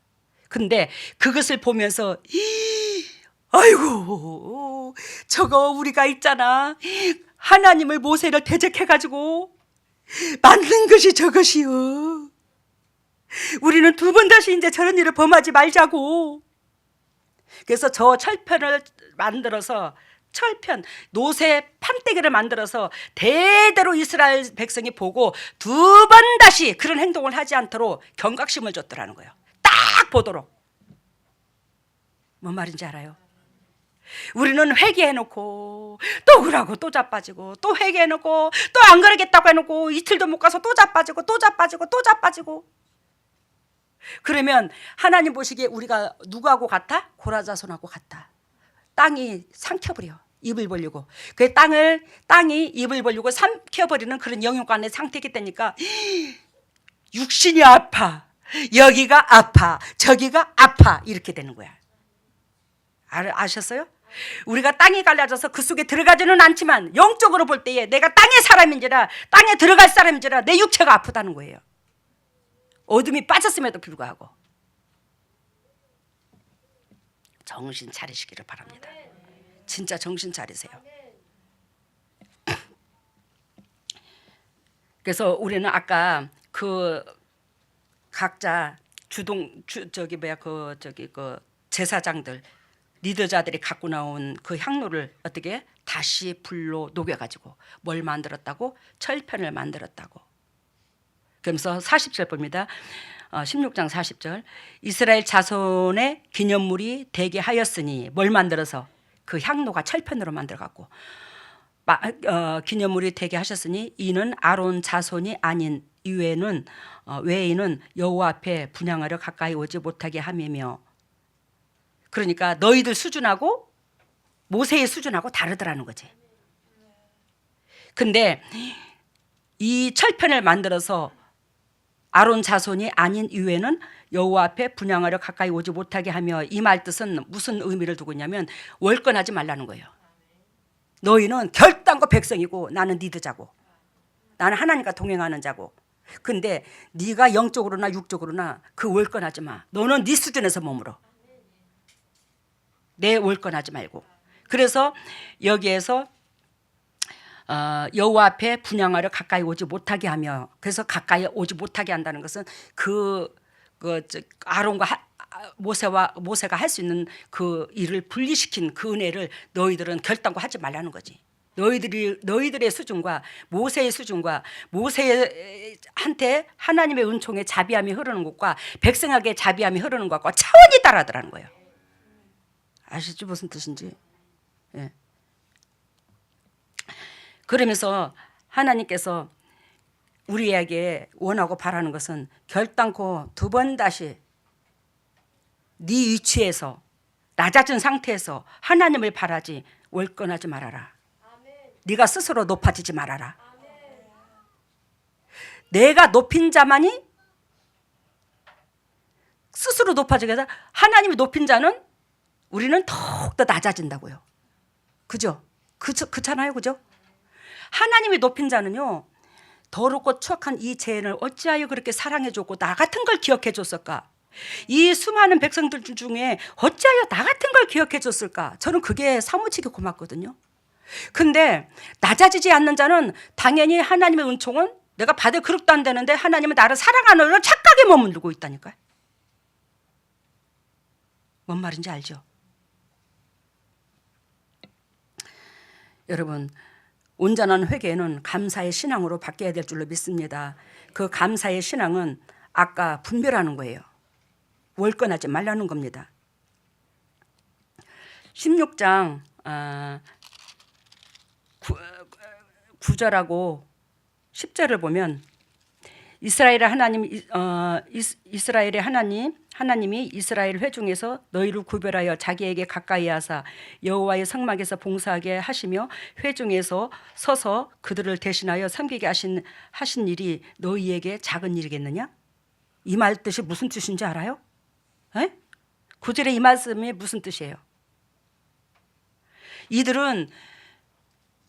근데 그것을 보면서 아이고, 저거 우리가 있잖아, 하나님을, 모세를 대적해가지고 만든 것이 저것이요. 우리는 두 번 다시 이제 저런 일을 범하지 말자고. 그래서 저 철편을 만들어서, 철편, 노새 판때기를 만들어서 대대로 이스라엘 백성이 보고 두 번 다시 그런 행동을 하지 않도록 경각심을 줬더라는 거예요. 딱 보도록. 뭔 말인지 알아요? 우리는 회개해놓고 또 그러고 또 자빠지고, 또 회개해놓고 또 안 그러겠다고 해놓고 이틀도 못 가서 또 자빠지고 또 자빠지고 또 자빠지고. 그러면 하나님 보시기에 우리가 누구하고 같아? 고라자손하고 같아. 땅이 삼켜버려, 입을 벌리고. 그 땅이 입을 벌리고 삼켜버리는 그런 영육간의 상태이기 때니까 육신이 아파, 여기가 아파, 저기가 아파, 이렇게 되는 거야. 아셨어요? 우리가 땅이 갈라져서 그 속에 들어가지는 않지만 영적으로 볼 때에 내가 땅의 사람인지라, 땅에 들어갈 사람인지라 내 육체가 아프다는 거예요. 어둠이 빠졌음에도 불구하고. 정신 차리시기를 바랍니다. 진짜 정신 차리세요. 그래서 우리는 아까 그 각자 그 제사장들 리더자들이 갖고 나온 그 향로를 어떻게 다시 불로 녹여가지고 뭘 만들었다고? 철편을 만들었다고. 그러면서 40절 봅니다. 16장 40절. 이스라엘 자손의 기념물이 되게 하였으니 뭘 만들어서? 그 향로가 철편으로 만들어갖고 기념물이 되게 하셨으니 이는 아론 자손이 아닌 외에는 여호와 앞에 분향하려 가까이 오지 못하게 함이며. 그러니까 너희들 수준하고 모세의 수준하고 다르더라는 거지. 근데 이 철편을 만들어서 아론 자손이 아닌 이외에는 여호와 앞에 분향하려 가까이 오지 못하게 하며, 이 말 뜻은 무슨 의미를 두고 있냐면 월권하지 말라는 거예요. 너희는 결단코 백성이고 나는 리더자고 나는 하나님과 동행하는 자고, 근데 네가 영적으로나 육적으로나 그 월권하지 마. 너는 네 수준에서 머물어. 내 월권하지 말고. 그래서 여기에서 여호와 앞에 분향하려 가까이 오지 못하게 하며, 그래서 가까이 오지 못하게 한다는 것은 아론과 모세가 할 수 있는 그 일을 분리시킨 그 은혜를 너희들은 결단코 하지 말라는 거지. 너희들의 수준과 모세의 수준과 모세한테 하나님의 은총의 자비함이 흐르는 것과 백성에게 자비함이 흐르는 것과 차원이 다르더라는 거예요. 아시죠? 무슨 뜻인지. 예. 그러면서 하나님께서 우리에게 원하고 바라는 것은 결단코 두 번 다시 네 위치에서 낮아진 상태에서 하나님을 바라지 월권하지 말아라. 네가 스스로 높아지지 말아라. 내가 높인 자만이 스스로 높아지게 해서 하나님이 높인 자는 우리는 더욱더 낮아진다고요. 그죠? 그렇잖아요. 그죠? 하나님이 높인 자는요, 더럽고 추악한 이 죄인을 어찌하여 그렇게 사랑해 줬고 나 같은 걸 기억해 줬을까? 이 수많은 백성들 중에 어찌하여 나 같은 걸 기억해 줬을까? 저는 그게 사무치게 고맙거든요. 근데 낮아지지 않는 자는 당연히 하나님의 은총은 내가 받을 그릇도 안 되는데 하나님은 나를 사랑하는 착각에 머물고 있다니까요. 뭔 말인지 알죠? 여러분, 온전한 회개는 감사의 신앙으로 바뀌어야 될 줄로 믿습니다. 그 감사의 신앙은 아까 분별하는 거예요. 월권하지 말라는 겁니다. 16장 9절하고 10절을 보면 이스라엘의 하나님이 이스라엘 회중에서 너희를 구별하여 자기에게 가까이 하사 여호와의 성막에서 봉사하게 하시며 회중에서 서서 그들을 대신하여 섬기게 하신 일이 너희에게 작은 일이겠느냐? 이 말 뜻이 무슨 뜻인지 알아요? 9절의 이 말씀이 무슨 뜻이에요? 이들은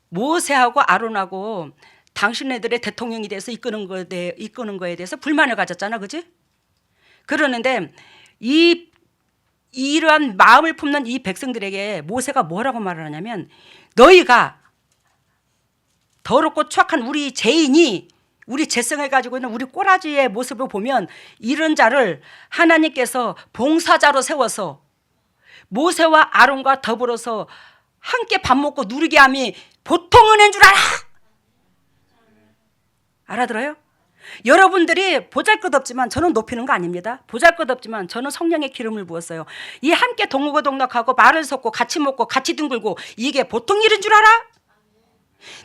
모세하고 아론하고 당신네들의 대통령이 돼서 이끄는 거에 대해서 불만을 가졌잖아, 그지? 그러는데 이러한 마음을 품는 이 백성들에게 모세가 뭐라고 말을 하냐면, 너희가 더럽고 추악한 우리 죄인이 우리 죄성을 가지고 있는 우리 꼬라지의 모습을 보면 이런 자를 하나님께서 봉사자로 세워서 모세와 아론과 더불어서 함께 밥 먹고 누리게 함이 보통 은혜인 줄 알아? 알아들어요? 여러분들이 보잘것없지만 저는 높이는 거 아닙니다. 보잘것없지만 저는 성령의 기름을 부었어요. 이 함께 동고동락하고 말을 섞고 같이 먹고 같이 둥글고 이게 보통 일인 줄 알아?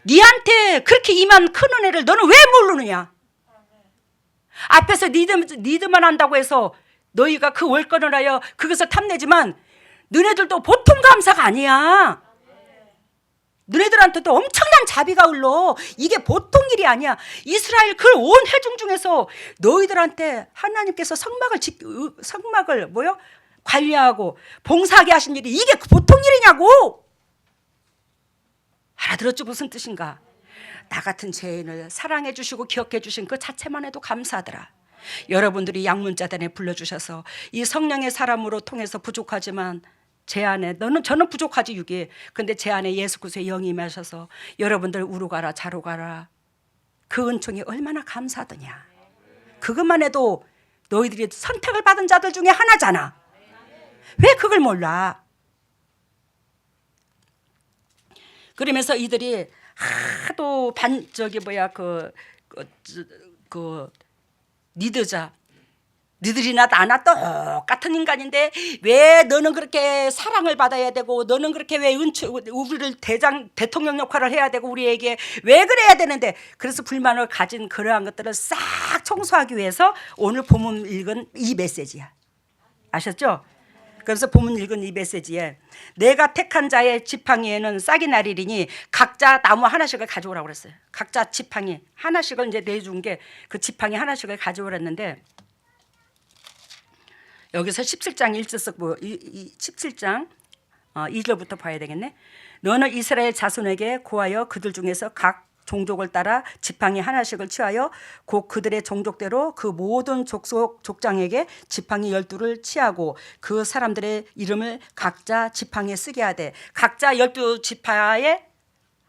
니한테 그렇게 임한 큰 은혜를 너는 왜 모르느냐? 앞에서 니들만 한다고 해서 너희가 그 월권을 하여 그것을 탐내지만 너네들도 보통 감사가 아니야. 너네들한테도 엄청난 자비가 흘러. 이게 보통 일이 아니야. 이스라엘 그 온 회중 중에서 너희들한테 하나님께서 성막을 관리하고 봉사하게 하신 일이 이게 보통 일이냐고. 알아들었죠? 무슨 뜻인가? 나 같은 죄인을 사랑해 주시고 기억해 주신 그 자체만 해도 감사하더라. 여러분들이 양문자단에 불러주셔서 이 성령의 사람으로 통해서 부족하지만 제 안에 저는 부족하지 육이. 근데 제 안에 예수 그리스도의 영이 임하셔서 여러분들 우로 가라 자로 가라. 그 은총이 얼마나 감사하더냐. 그것만 해도 너희들이 선택을 받은 자들 중에 하나잖아. 왜 그걸 몰라? 그러면서 이들이 하도 니들이나 나나 똑같은 인간인데 왜 너는 그렇게 사랑을 받아야 되고 너는 그렇게 왜 우리를 대통령 역할을 해야 되고 우리에게 왜 그래야 되는데, 그래서 불만을 가진 그러한 것들을 싹 청소하기 위해서 오늘 본문 읽은 이 메시지야. 아셨죠? 그래서 본문 읽은 이 메시지에 내가 택한 자의 지팡이에는 싹이 나리리니 각자 나무 하나씩을 가져오라고 그랬어요. 각자 지팡이 하나씩을 이제 내준 게 그 지팡이 하나씩을 가져오랬는데, 여기서 17장 17장 2절부터 봐야 되겠네. 너는 이스라엘 자손에게 고하여 그들 중에서 각 종족을 따라 지팡이 하나씩을 취하여 곧 그들의 종족대로 그 모든 족장에게 지팡이 12를 취하고 그 사람들의 이름을 각자 지팡이에 쓰게 하되, 각자 12지파에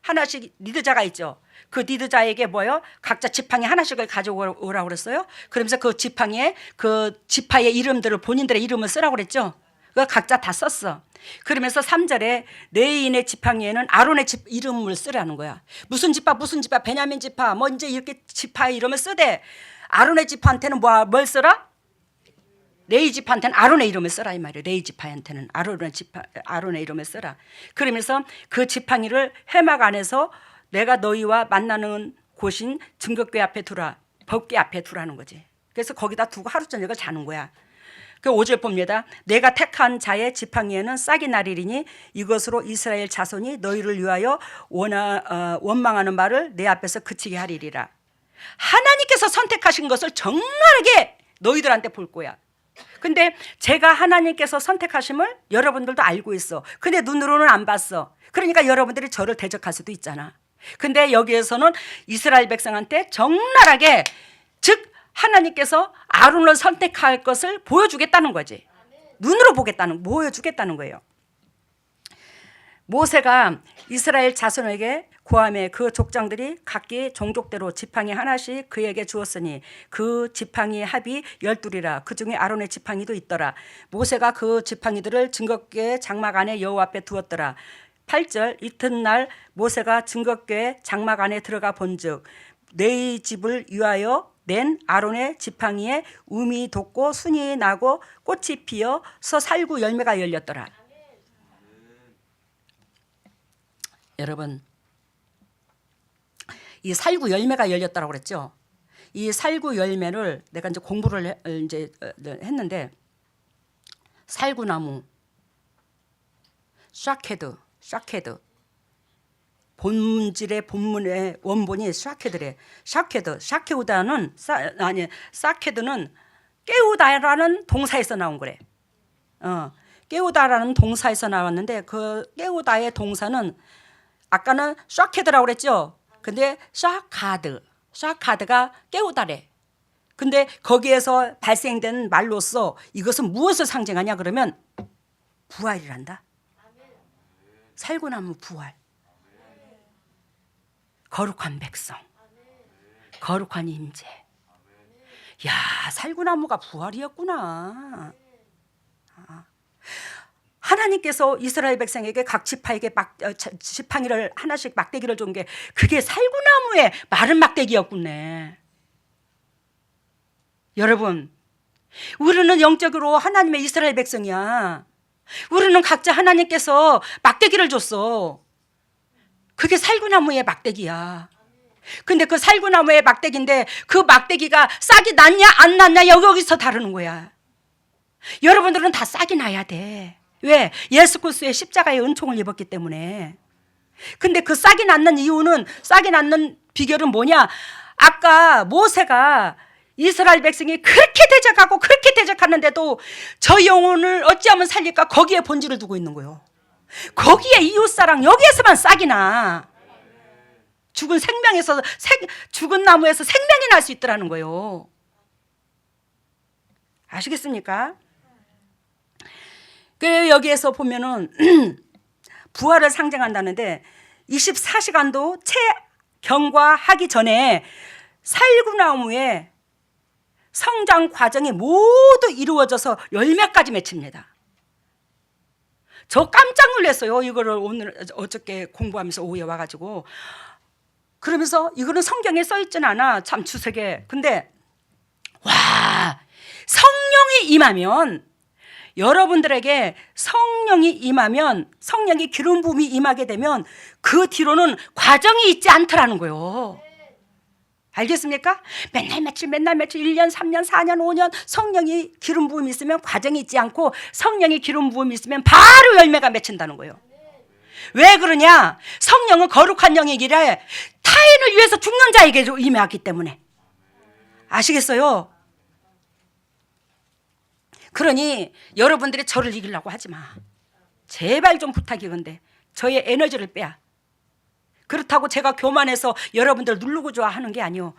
하나씩 리더자가 있죠. 그 리더자에게 뭐요? 각자 지팡이 하나씩을 가져오라고 그랬어요. 그러면서 그 지팡이에 그 지파의 이름들을 본인들의 이름을 쓰라고 그랬죠. 그 각자 다 썼어. 그러면서 3절에 레위인의 지팡이에는 아론의 이름을 쓰라는 거야. 무슨 지파 베냐민 지파 뭐 이제 이렇게 지파의 이름을 쓰되, 아론의 지파한테는 뭘 써라? 레위 지파한테는 아론의 이름을 써라 이 말이에요. 레위 지파한테는 아론의 이름을 써라. 그러면서 그 지팡이를 회막 안에서 내가 너희와 만나는 곳인 증거궤 앞에 두라, 법궤 앞에 두라는 거지. 그래서 거기다 두고 하루 저녁을 자는 거야. 그 5절 봅니다. 내가 택한 자의 지팡이에는 싹이 나리리니 이것으로 이스라엘 자손이 너희를 위하여 원망하는 말을 내 앞에서 그치게 하리리라. 하나님께서 선택하신 것을 정말하게 너희들한테 볼 거야. 근데 제가 하나님께서 선택하심을 여러분들도 알고 있어. 근데 눈으로는 안 봤어. 그러니까 여러분들이 저를 대적할 수도 있잖아. 근데 여기에서는 이스라엘 백성한테 적나라하게, 즉 하나님께서 아론을 선택할 것을 보여주겠다는 거지. 눈으로 보여주겠다는 거예요. 모세가 이스라엘 자손에게 고함에 그 족장들이 각기 종족대로 지팡이 하나씩 그에게 주었으니 그 지팡이 합이 12이라. 그 중에 아론의 지팡이도 있더라. 모세가 그 지팡이들을 증거궤 장막 안에 여호와 앞에 두었더라. 8절 이튿날 모세가 증거궤 장막 안에 들어가 본즉 네 집을 위하여 낸 아론의 지팡이에 움이 돋고 순이 나고 꽃이 피어서 살구 열매가 열렸더라. 여러분, 이 살구 열매가 열렸다고 그랬죠. 이 살구 열매를 내가 이제 공부를 했는데, 살구나무, 샤케드 본문의 원본이 샤케드래. 사케드는 깨우다라는 동사에서 나온 거래. 깨우다라는 동사에서 나왔는데 그 깨우다의 동사는 아까는 샤케드라고 그랬죠. 근데 샤카드가 깨우다래. 근데 거기에서 발생된 말로서 이것은 무엇을 상징하냐 그러면 부활이란다. 살구나무 부활. 거룩한 백성, 거룩한 임재. 야, 살구나무가 부활이었구나. 하나님께서 이스라엘 백성에게 각 지파에게 지팡이를 하나씩 막대기를 준 게 그게 살구나무의 마른 막대기였군요. 여러분, 우리는 영적으로 하나님의 이스라엘 백성이야. 우리는 각자 하나님께서 막대기를 줬어. 그게 살구나무의 막대기야. 근데 그 살구나무의 막대기인데 그 막대기가 싹이 났냐 안 났냐 여기서 다루는 거야. 여러분들은 다 싹이 나야 돼. 왜? 예수 그리스도의 십자가의 은총을 입었기 때문에. 근데 그 싹이 났는 이유는, 싹이 났는 비결은 뭐냐? 아까 모세가 이스라엘 백성이 그렇게 대적하고 그렇게 대적하는데도 저 영혼을 어찌하면 살릴까, 거기에 본질을 두고 있는 거예요. 거기에 이웃사랑, 여기에서만 싹이 나. 죽은 나무에서 생명이 날 수 있더라는 거예요. 아시겠습니까? 그 여기에서 보면은 부활을 상징한다는데 24시간도 채 경과하기 전에 살구나무의 성장 과정이 모두 이루어져서 열매까지 맺힙니다. 저 깜짝 놀랐어요. 이거를 오늘 어저께 공부하면서 오후에 와가지고 그러면서 이거는 성경에 써있진 않아. 참 주석에. 근데 와, 성령이 임하면, 여러분들에게 성령이 임하면, 성령이 기름 부음이 임하게 되면 그 뒤로는 과정이 있지 않더라는 거예요. 알겠습니까? 맨날 며칠 1년 3년 4년 5년 성령이 기름 부음이 있으면 과정이 있지 않고, 성령이 기름 부음이 있으면 바로 열매가 맺힌다는 거예요. 왜 그러냐? 성령은 거룩한 영이기에 타인을 위해서 죽는 자에게 임하기 때문에. 아시겠어요? 그러니 여러분들이 저를 이기려고 하지 마. 제발 좀 부탁이건데 저의 에너지를 빼야. 그렇다고 제가 교만해서 여러분들 누르고 좋아하는 게 아니요.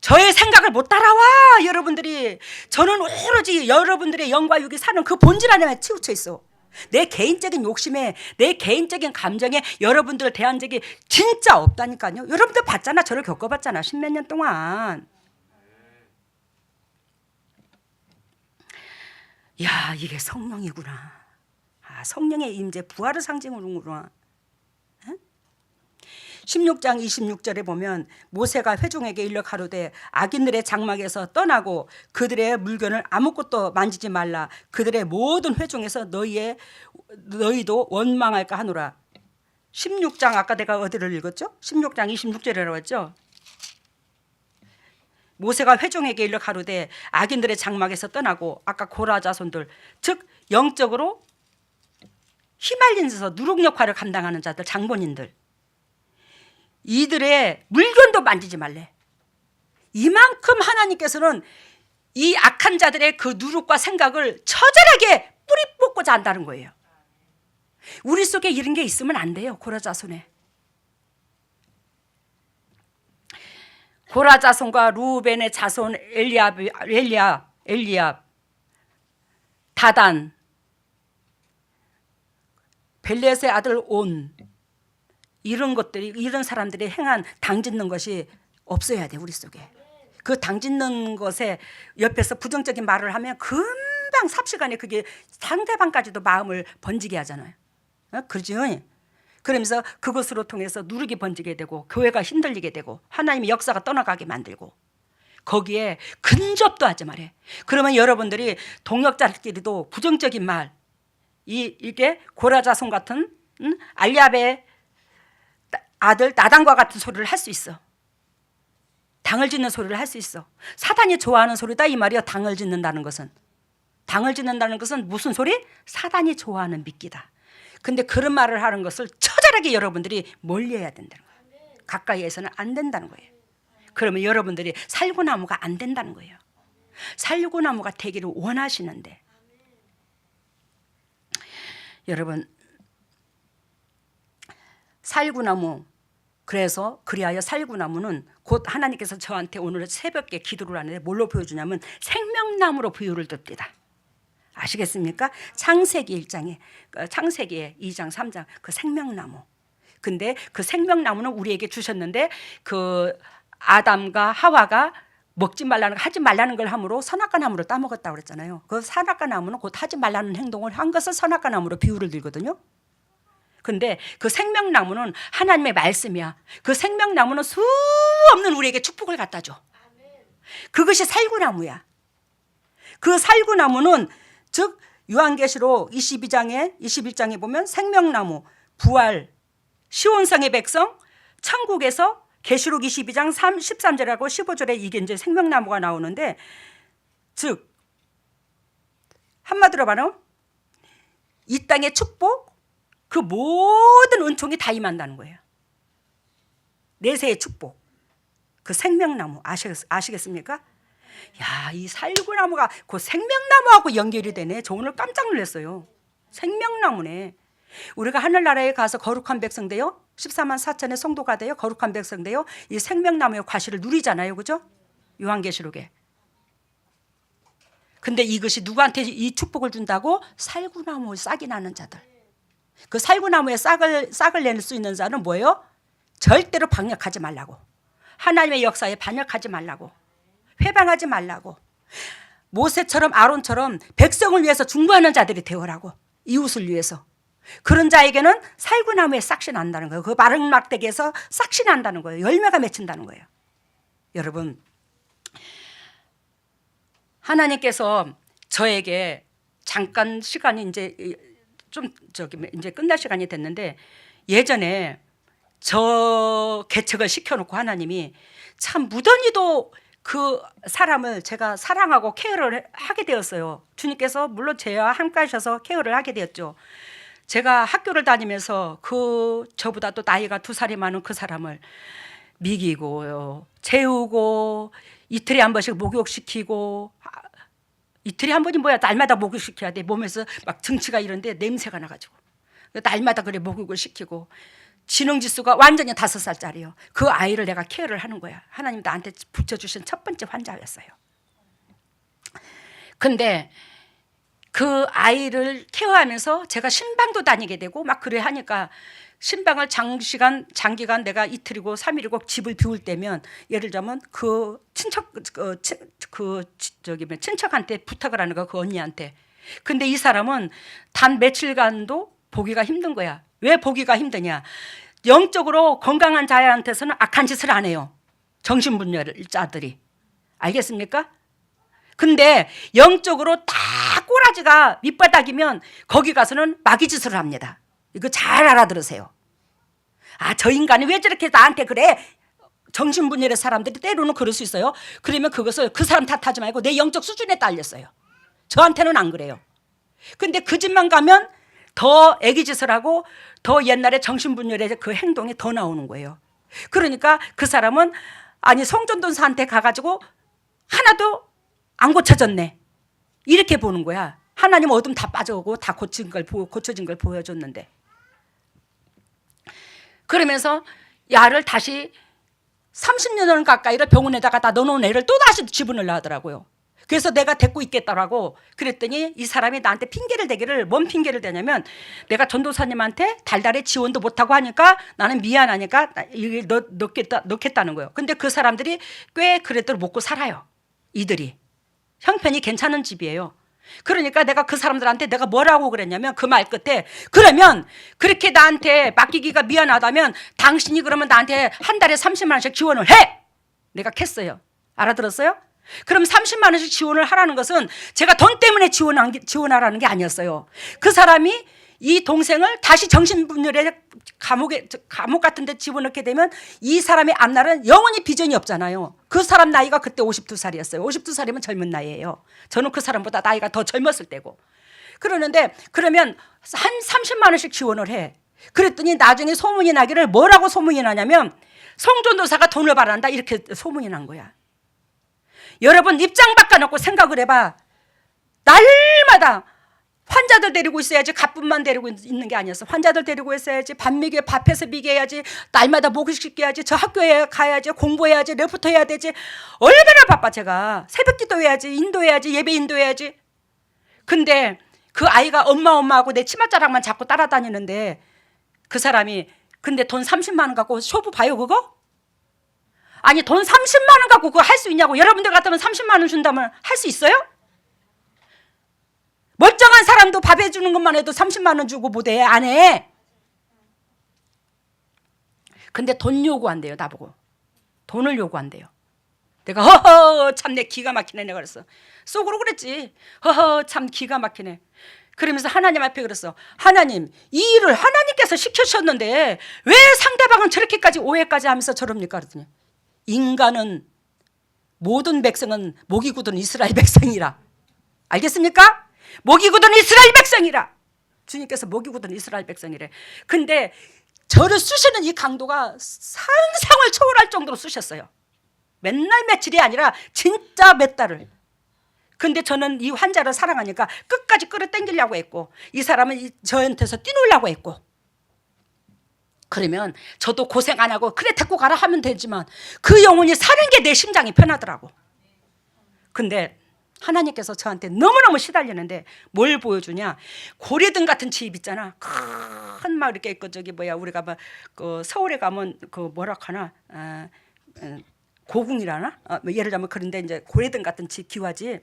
저의 생각을 못 따라와. 여러분들이. 저는 오로지 여러분들의 영과 육이 사는 그 본질 안에 치우쳐 있어. 내 개인적인 욕심에, 내 개인적인 감정에 여러분들 대한 적이 진짜 없다니까요. 여러분들 봤잖아. 저를 겪어봤잖아. 10몇 년 동안. 야, 이게 성령이구나. 아, 성령의 임재, 부활의 상징으로구나. 16장 26절에 보면 모세가 회중에게 일러 가로되 악인들의 장막에서 떠나고 그들의 물건을 아무것도 만지지 말라. 그들의 모든 회중에서 너희도 원망할까 하노라. 16장 아까 내가 어디를 읽었죠? 16장 26절이라고 했죠. 모세가 회중에게 일러 가로되 악인들의 장막에서 떠나고, 아까 고라 자손들, 즉 영적으로 휘말린 데서 누룩 역할을 감당하는 자들, 장본인들, 이들의 물건도 만지지 말래. 이만큼 하나님께서는 이 악한 자들의 그 누룩과 생각을 처절하게 뿌리 뽑고자 한다는 거예요. 우리 속에 이런 게 있으면 안 돼요. 고라 자손에. 고라 자손과 루벤의 자손 엘리압, 다단, 벨렛의 아들 온, 이런 것들이, 이런 사람들이 행한 당짓는 것이 없어야 돼. 우리 속에. 그 당짓는 것에 옆에서 부정적인 말을 하면 금방 삽시간에 그게 상대방까지도 마음을 번지게 하잖아요. 그렇죠? 그러면서 그것으로 통해서 누룩이 번지게 되고 교회가 흔들리게 되고 하나님의 역사가 떠나가게 만들고, 거기에 근접도 하지 말해. 그러면 여러분들이 동역자들끼리도 부정적인 말, 이게 고라 자손 같은 알리압의 아들 나단과 같은 소리를 할 수 있어. 당을 짓는 소리를 할 수 있어. 사단이 좋아하는 소리다 이 말이야. 당을 짓는다는 것은 무슨 소리? 사단이 좋아하는 미끼다. 근데 그런 말을 하는 것을 처절하게 여러분들이 멀리해야 된다는 거예요. 가까이에서는 안 된다는 거예요. 그러면 여러분들이 살구나무가 안 된다는 거예요. 살구나무가 되기를 원하시는데, 여러분, 살구나무, 그리하여 살구나무는 곧 하나님께서 저한테 오늘 새벽에 기도를 하는데 뭘로 보여주냐면 생명나무로 비유를 듭니다. 아시겠습니까? 창세기 1장에, 창세기에 2장 3장 그 생명나무. 근데 그 생명나무는 우리에게 주셨는데 그 아담과 하와가 하지 말라는 걸 함으로 선악과 나무로 따먹었다고 그랬잖아요. 그 선악과 나무는 곧 하지 말라는 행동을 한 것을 선악과 나무로 비유를 들거든요. 근데 그 생명나무는 하나님의 말씀이야. 그 생명나무는 수 없는 우리에게 축복을 갖다 줘. 그것이 살구나무야. 그 살구나무는 즉 요한계시록 21장에 보면 생명나무, 부활, 시온성의 백성, 천국에서 계시록 22장 13절하고 15절에 이게 이제 생명나무가 나오는데, 즉 한마디로 말하면 이 땅의 축복, 그 모든 은총이 다 임한다는 거예요. 내세의 축복, 그 생명나무 아시겠습니까? 야, 이 살구나무가 그 생명나무하고 연결이 되네. 저 오늘 깜짝 놀랐어요. 생명나무네. 우리가 하늘나라에 가서 거룩한 백성 되어 14만 4천의 성도가 되어 거룩한 백성 되어 이 생명나무의 과실을 누리잖아요. 그죠? 요한계시록에. 근데 이것이 누구한테 이 축복을 준다고? 살구나무 싹이 나는 자들. 그 살구나무에 싹을 낼 수 있는 자는 뭐예요? 절대로 반역하지 말라고. 하나님의 역사에 반역하지 말라고. 회방하지 말라고. 모세처럼 아론처럼 백성을 위해서 중보하는 자들이 되어라고. 이웃을 위해서. 그런 자에게는 살구나무에 싹이 난다는 거예요. 그 마른 막대기에서 싹이 난다는 거예요. 열매가 맺힌다는 거예요. 여러분, 하나님께서 저에게 잠깐 시간이 이제 이제 끝날 시간이 됐는데, 예전에 저 개척을 시켜놓고 하나님이 참 무던히도 그 사람을 제가 사랑하고 케어를 하게 되었어요. 주님께서 물론 저와 함께 하셔서 케어를 하게 되었죠. 제가 학교를 다니면서 저보다 또 나이가 2살이 많은 그 사람을 미기고 재우고 이틀에 한 번씩 목욕시키고, 이틀에 한 번이 뭐야, 날마다 목욕시켜야 돼. 몸에서 막 등치가 이런데 냄새가 나가지고 날마다 그래 목욕을 시키고, 지능지수가 완전히 5살짜리요. 그 아이를 내가 케어를 하는 거야. 하나님 나한테 붙여주신 첫 번째 환자였어요. 근데 그 아이를 케어하면서 제가 신방도 다니게 되고 막 그래 하니까, 신방을 장기간 내가 이틀이고 3일이고 집을 비울 때면, 예를 들자면 그 친척한테 부탁을 하는 거야, 그 언니한테. 근데 이 사람은 단 며칠간도 보기가 힘든 거야. 왜 보기가 힘드냐? 영적으로 건강한 자한테서는 악한 짓을 안 해요. 정신분열자들이. 알겠습니까? 근데 영적으로 다 꼬라지가 밑바닥이면 거기 가서는 마귀짓을 합니다. 이거 잘 알아들으세요. 아, 저 인간이 왜 저렇게 나한테 그래? 정신분열의 사람들이 때로는 그럴 수 있어요. 그러면 그것을 그 사람 탓하지 말고 내 영적 수준에 딸렸어요. 저한테는 안 그래요. 근데 그 집만 가면 더 애기짓을 하고 더 옛날에 정신분열의 그 행동이 더 나오는 거예요. 그러니까 그 사람은 아니 성전도사한테 가가지고 하나도 안 고쳐졌네, 이렇게 보는 거야. 하나님 어둠 다 빠져오고 다 고쳐진 걸 보여줬는데. 그러면서 야를 다시 30년 가까이를 병원에다가 다 넣어놓은 애를 또 다시 집어넣으려 하더라고요. 그래서 내가 데리고 있겠다라고 그랬더니 이 사람이 나한테 핑계를 대기를, 뭔 핑계를 대냐면, 내가 전도사님한테 달달에 지원도 못하고 하니까 나는 미안하니까 이걸 넣겠다는 거예요. 근데 그 사람들이 꽤 그래도 먹고 살아요. 이들이 형편이 괜찮은 집이에요. 그러니까 내가 그 사람들한테 내가 뭐라고 그랬냐면, 그 말 끝에, 그러면 그렇게 나한테 맡기기가 미안하다면 당신이 그러면 나한테 한 달에 30만 원씩 지원을 해! 내가 캤어요. 알아들었어요? 그럼 30만 원씩 지원을 하라는 것은 제가 돈 때문에 지원하라는 게 아니었어요. 그 사람이 이 동생을 다시 정신분열의 감옥 같은 데 집어넣게 되면 이 사람의 앞날은 영원히 비전이 없잖아요. 그 사람 나이가 그때 52살이었어요. 52살이면 젊은 나이예요. 저는 그 사람보다 나이가 더 젊었을 때고. 그러는데 그러면 한 30만 원씩 지원을 해. 그랬더니 나중에 소문이 나기를, 뭐라고 소문이 나냐면 성전도사가 돈을 바란다, 이렇게 소문이 난 거야. 여러분 입장 바꿔놓고 생각을 해봐. 날마다 환자들 데리고 있어야지, 가뿐만 데리고 있는 게 아니었어. 환자들 데리고 있어야지, 밥해서 미개해야지, 날마다 목욕시켜야지, 저 학교에 가야지, 공부해야지, 레포트 해야 되지. 얼마나 바빠. 제가 새벽 기도해야지, 인도해야지, 예배 인도해야지. 근데 그 아이가 엄마하고 내 치맛자락만 잡고 따라다니는데, 그 사람이 근데 돈 30만 원 갖고 쇼부 봐요 그거? 아니 돈 30만 원 갖고 그거 할 수 있냐고. 여러분들 같으면 30만 원 준다면 할 수 있어요? 멀쩡한 사람도 밥 해주는 것만 해도 30만 원 주고 못해, 안 해. 근데 돈 요구한대요. 나보고 돈을 요구한대요. 내가 허허 참 내 기가 막히네 내가 그랬어. 속으로 그랬지. 허허 참 기가 막히네. 그러면서 하나님 앞에 그랬어. 하나님, 이 일을 하나님께서 시켜주셨는데 왜 상대방은 저렇게까지 오해까지 하면서 저럽니까? 그랬더니, 인간은, 모든 백성은 목이 굳은 이스라엘 백성이라. 알겠습니까? 목이 굳은 이스라엘 백성이라. 주님께서 목이 굳은 이스라엘 백성이래. 근데 저를 쑤시는 이 강도가 상상을 초월할 정도로 쑤셨어요. 맨날 며칠이 아니라 진짜 몇 달을. 근데 저는 이 환자를 사랑하니까 끝까지 끌어당기려고 했고, 이 사람은 저한테서 뛰놀려고 했고. 그러면 저도 고생 안 하고 그래 데리고 가라 하면 되지만 그 영혼이 사는 게 내 심장이 편하더라고. 근데 하나님께서 저한테 너무너무 시달리는데 뭘 보여주냐? 고래등 같은 집 있잖아. 큰 막 이렇게 그 저기 뭐야 우리가 막 그 서울에 가면 그 뭐라 하나 고궁이라나? 뭐 예를 들면 그런데 이제 고래등 같은 집 기와지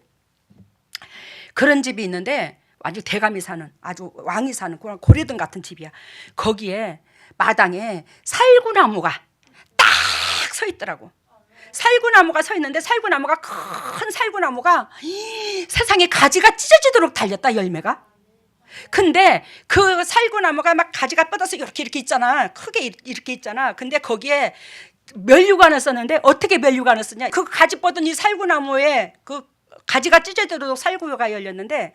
그런 집이 있는데 아주 대감이 사는 아주 왕이 사는 그런 고래등 같은 집이야. 거기에 마당에 살구나무가 딱 서 있더라고. 살구나무가 서 있는데 살구나무가 큰 살구나무가 세상에 가지가 찢어지도록 달렸다 열매가. 근데 그 살구나무가 막 가지가 뻗어서 이렇게 있잖아. 크게 이렇게 있잖아. 근데 거기에 면류관을 썼는데 어떻게 면류관을 쓰냐? 그 가지 뻗은 이 살구나무에 그 가지가 찢어지도록 살구가 열렸는데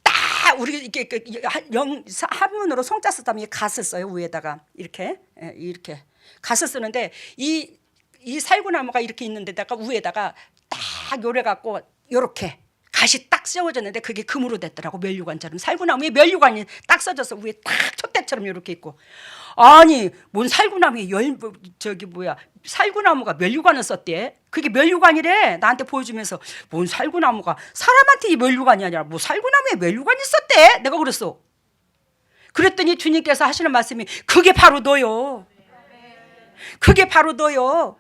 딱 우리 이렇게 한문으로 송자 쓰다면 갓을 써요. 위에다가 이렇게 갓을 쓰는데 이 살구나무가 이렇게 있는데다가 위에다가 딱 요래 갖고 요렇게 갓이 딱 세워졌는데 그게 금으로 됐더라고. 면류관처럼 살구나무에 면류관이 딱 써져서 위에 딱 촛대처럼 이렇게 있고. 아니 뭔 살구나무에 살구나무가 면류관을 썼대. 그게 면류관이래. 나한테 보여주면서 뭔 살구나무가 사람한테 이 면류관이 아니라 뭐 살구나무에 면류관이 있었대. 내가 그랬어. 그랬더니 주님께서 하시는 말씀이 그게 바로 너요. 그게 바로 너요.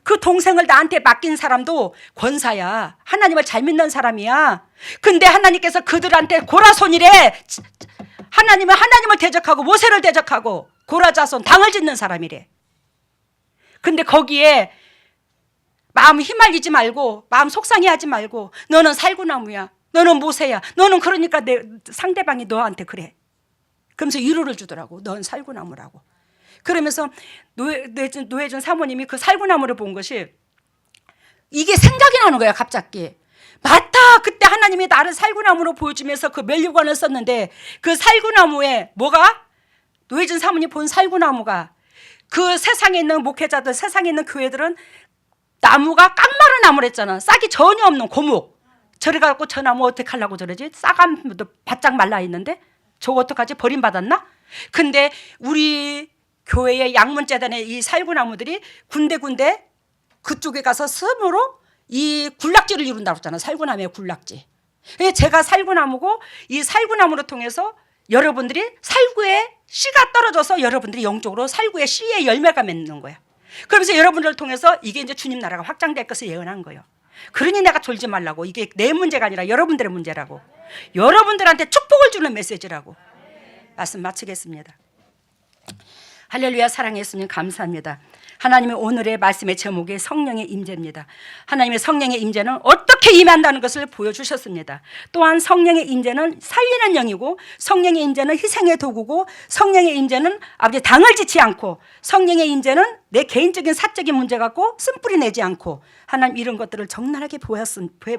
그 동생을 나한테 맡긴 사람도 권사야. 하나님을 잘 믿는 사람이야. 근데 하나님께서 그들한테 고라손이래. 하나님을 대적하고 모세를 대적하고 고라자손 당을 짓는 사람이래. 근데 거기에 마음 휘말리지 말고 마음 속상해하지 말고 너는 살구나무야. 너는 모세야. 너는 그러니까 상대방이 너한테 그래. 그러면서 위로를 주더라고. 넌 살구나무라고. 그러면서 노혜준 사모님이 그 살구나무를 본 것이 이게 생각이 나는 거야. 갑자기. 맞다. 그때 하나님이 나를 살구나무로 보여주면서 그 면류관을 썼는데 그 살구나무에 뭐가? 노혜준 사모님 본 살구나무가 그 세상에 있는 목회자들 세상에 있는 교회들은 나무가 깡마른 나무랬잖아. 싹이 전혀 없는 고목. 저래 갖고 저 나무 어떻게 하려고 저러지? 싹도 바짝 말라 있는데 저거 어떡하지? 버림받았나? 근데 우리 교회의 양문재단의 이 살구나무들이 군데군데 그쪽에 가서 스스로 이 군락지를 이룬다고 했잖아. 살구나무의 군락지. 제가 살구나무고 이 살구나무를 통해서 여러분들이 살구의 씨가 떨어져서 여러분들이 영적으로 살구의 씨의 열매가 맺는 거야. 그러면서 여러분들을 통해서 이게 이제 주님 나라가 확장될 것을 예언한 거예요. 그러니 내가 졸지 말라고. 이게 내 문제가 아니라 여러분들의 문제라고. 여러분들한테 축복을 주는 메시지라고. 말씀 마치겠습니다. 할렐루야. 사랑의 예수님 감사합니다. 하나님의 오늘의 말씀의 제목이 성령의 임재입니다. 하나님의 성령의 임재는 어떻게 임한다는 것을 보여주셨습니다. 또한 성령의 임재는 살리는 영이고 성령의 임재는 희생의 도구고 성령의 임재는 아버지 당을 짓지 않고 성령의 임재는 내 개인적인 사적인 문제 갖고 쓴뿌리 내지 않고 하나님 이런 것들을 적나라하게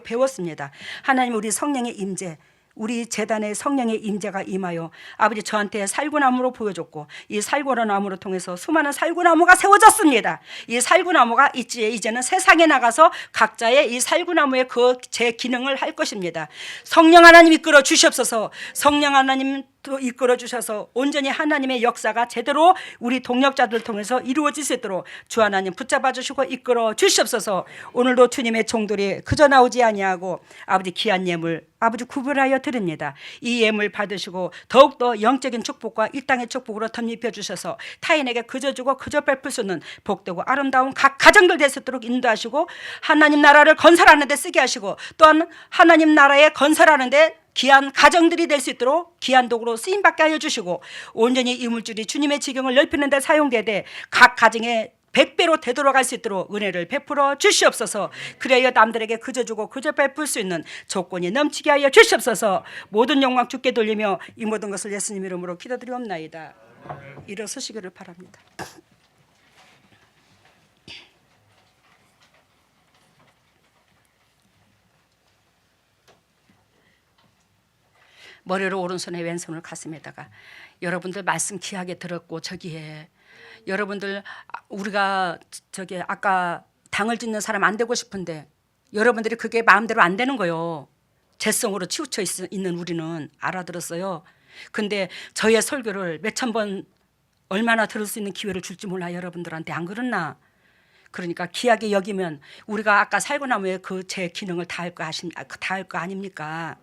배웠습니다. 하나님 우리 성령의 임재 우리 재단의 성령의 임재가 임하여 아버지 저한테 살구나무로 보여줬고 이 살구나무를 통해서 수많은 살구나무가 세워졌습니다. 이 살구나무가 이제는 세상에 나가서 각자의 이 살구나무의 그 제 기능을 할 것입니다. 성령 하나님 이끌어 주시옵소서. 성령 하나님 또 이끌어 주셔서 온전히 하나님의 역사가 제대로 우리 동역자들 통해서 이루어질 수 있도록 주 하나님 붙잡아 주시고 이끌어 주시옵소서. 오늘도 주님의 종들이 그저 나오지 아니하고 아버지 귀한 예물 아버지 구별하여 드립니다. 이 예물 받으시고 더욱더 영적인 축복과 이 땅의 축복으로 덧입혀 주셔서 타인에게 그저 주고 그저 베풀 수 있는 복되고 아름다운 각 가정들 될 수 있도록 인도하시고 하나님 나라를 건설하는 데 쓰게 하시고 또한 하나님 나라에 건설하는 데 귀한 가정들이 될 수 있도록 귀한 도구로 쓰임받게 하여 주시고 온전히 이 물질이 주님의 지경을 넓히는 데 사용되되 각 가정에 100배로 되돌아갈 수 있도록 은혜를 베풀어 주시옵소서. 그래야 남들에게 그저 주고 그저 베풀 수 있는 조건이 넘치게 하여 주시옵소서. 모든 영광 주께 돌리며 이 모든 것을 예수님 이름으로 기도드리옵나이다. 일어서시기를 바랍니다. 머리로 오른손에 왼손을 가슴에다가 여러분들 말씀 귀하게 들었고 저기에 여러분들 우리가 저기 아까 당을 짓는 사람 안 되고 싶은데 여러분들이 그게 마음대로 안 되는 거요. 죄성으로 치우쳐 있는 우리는 알아들었어요. 근데 저의 설교를 몇천 번 얼마나 들을 수 있는 기회를 줄지 몰라 여러분들한테 안 그렇나? 그러니까 귀하게 여기면 우리가 아까 살구나무에 그 제 기능을 다할 거 아닙니까?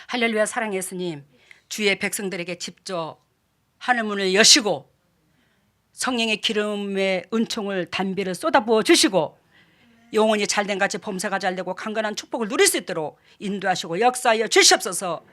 할렐루야. 사랑의 예수님, 주의 백성들에게 직접 하늘문을 여시고 성령의 기름의 은총을 단비를 쏟아부어 주시고 영혼이 잘된 같이 범사가 잘되고 강건한 축복을 누릴 수 있도록 인도하시고 역사하여 주시옵소서.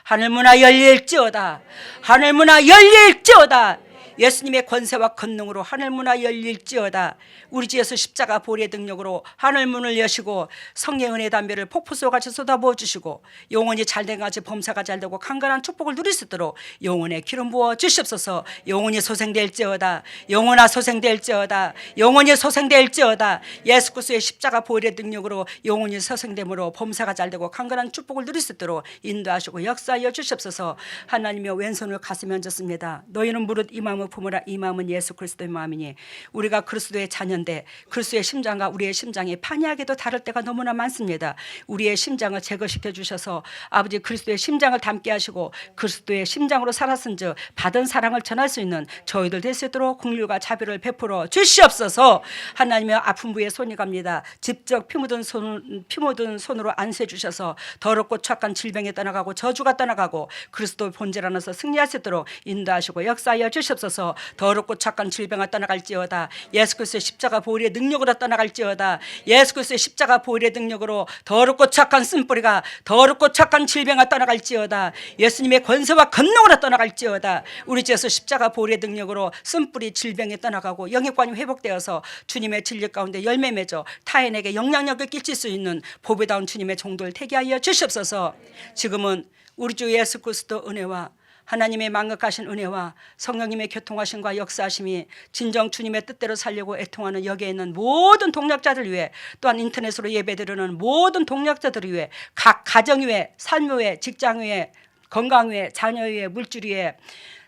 하늘문화 열릴지어다. 하늘문화 열릴지어다. 예수님의 권세와 권능으로 하늘문화 열릴지어다. 우리 주 예수 십자가 보혈의 능력으로 하늘문을 여시고 성령의 은혜 담배를 폭포수같이 쏟아부어 주시고 영혼이 잘된 같이 범사가 잘되고 강건한 축복을 누릴 수 있도록 영혼에 기름 부어 주시옵소서. 영혼이 소생될지어다. 영혼아 소생될지어다. 영혼이 소생될지어다. 예수 그리스도의 십자가 보혈의 능력으로 영혼이 소생됨으로 범사가 잘되고 강건한 축복을 누릴 수 있도록 인도하시고 역사하여 주시옵소서. 하나님여 왼손을 가슴에 얹었습니다. 너희는 무릇 이 마음을 품으라. 이 마음은 예수 그리스도의 마음이니 우리가 그리스도의 자녀인데 그리스도의 심장과 우리의 심장이 판이하게도 다를 때가 너무나 많습니다. 우리의 심장을 제거시켜 주셔서 아버지 그리스도의 심장을 닮게 하시고 그리스도의 심장으로 살았은즉 받은 사랑을 전할 수 있는 저희들 될 수 있도록 긍휼과 자비를 베풀어 주시옵소서. 하나님의 아픈 부에 손이 갑니다. 직접 피 묻은 손으로 안수해 주셔서 더럽고 착한 질병에 떠나가고 저주가 떠나가고 그리스도 본질 안에서 승리할 수 있도록 인도하시고 역사하여 주시옵소서. 더럽고 착한 질병을 떠나갈지어다. 예수 그리스도의 십자가 보혈의 능력으로 떠나갈지어다. 예수 그리스도의 십자가 보혈의 능력으로 더럽고 착한 쓴뿌리가 더럽고 착한 질병을 떠나갈지어다. 예수님의 권세와 권능으로 떠나갈지어다. 우리 주 예수 십자가 보혈의 능력으로 쓴뿌리 질병이 떠나가고 영역관이 회복되어서 주님의 진리 가운데 열매 맺어 타인에게 영향력을 끼칠 수 있는 보배다운 주님의 종들 되게 하여 주시옵소서. 지금은 우리 주 예수 그리스도 은혜와 하나님의 만극하신 은혜와 성령님의 교통하심과 역사하심이 진정 주님의 뜻대로 살려고 애통하는 여기에 있는 모든 동력자들 위해 또한 인터넷으로 예배드리는 모든 동력자들 위해 각 가정 위에 삶 위에 직장 위에 건강 위에 자녀 위에 물질 위에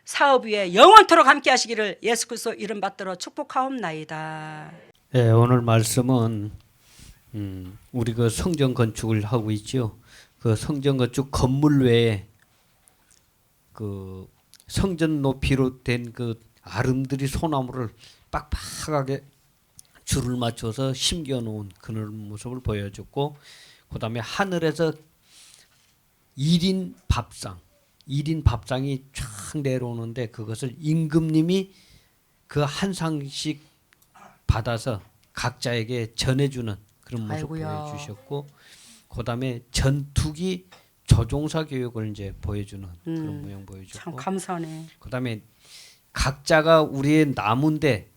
사업 위에 영원토록 함께 하시기를 예수 그리스도 이름 받들어 축복하옵나이다. 네, 오늘 말씀은 우리 그 성전 건축을 하고 있죠. 그 성전 건축 건물 외에 그 성전 높이로 된 그 아름드리 소나무를 빡빡하게 줄을 맞춰서 심겨 놓은 그런 모습을 보여줬고, 그다음에 하늘에서 1인 밥상이 쫙 내려오는데 그것을 임금님이 그 한 상씩 받아서 각자에게 전해주는 그런 모습 아이고야. 보여주셨고, 그다음에 전투기 조종사 교육을 이제 보여주는 그런 모양 보여주고, 참 감사하네. 그다음에 각자가 우리의 나무인데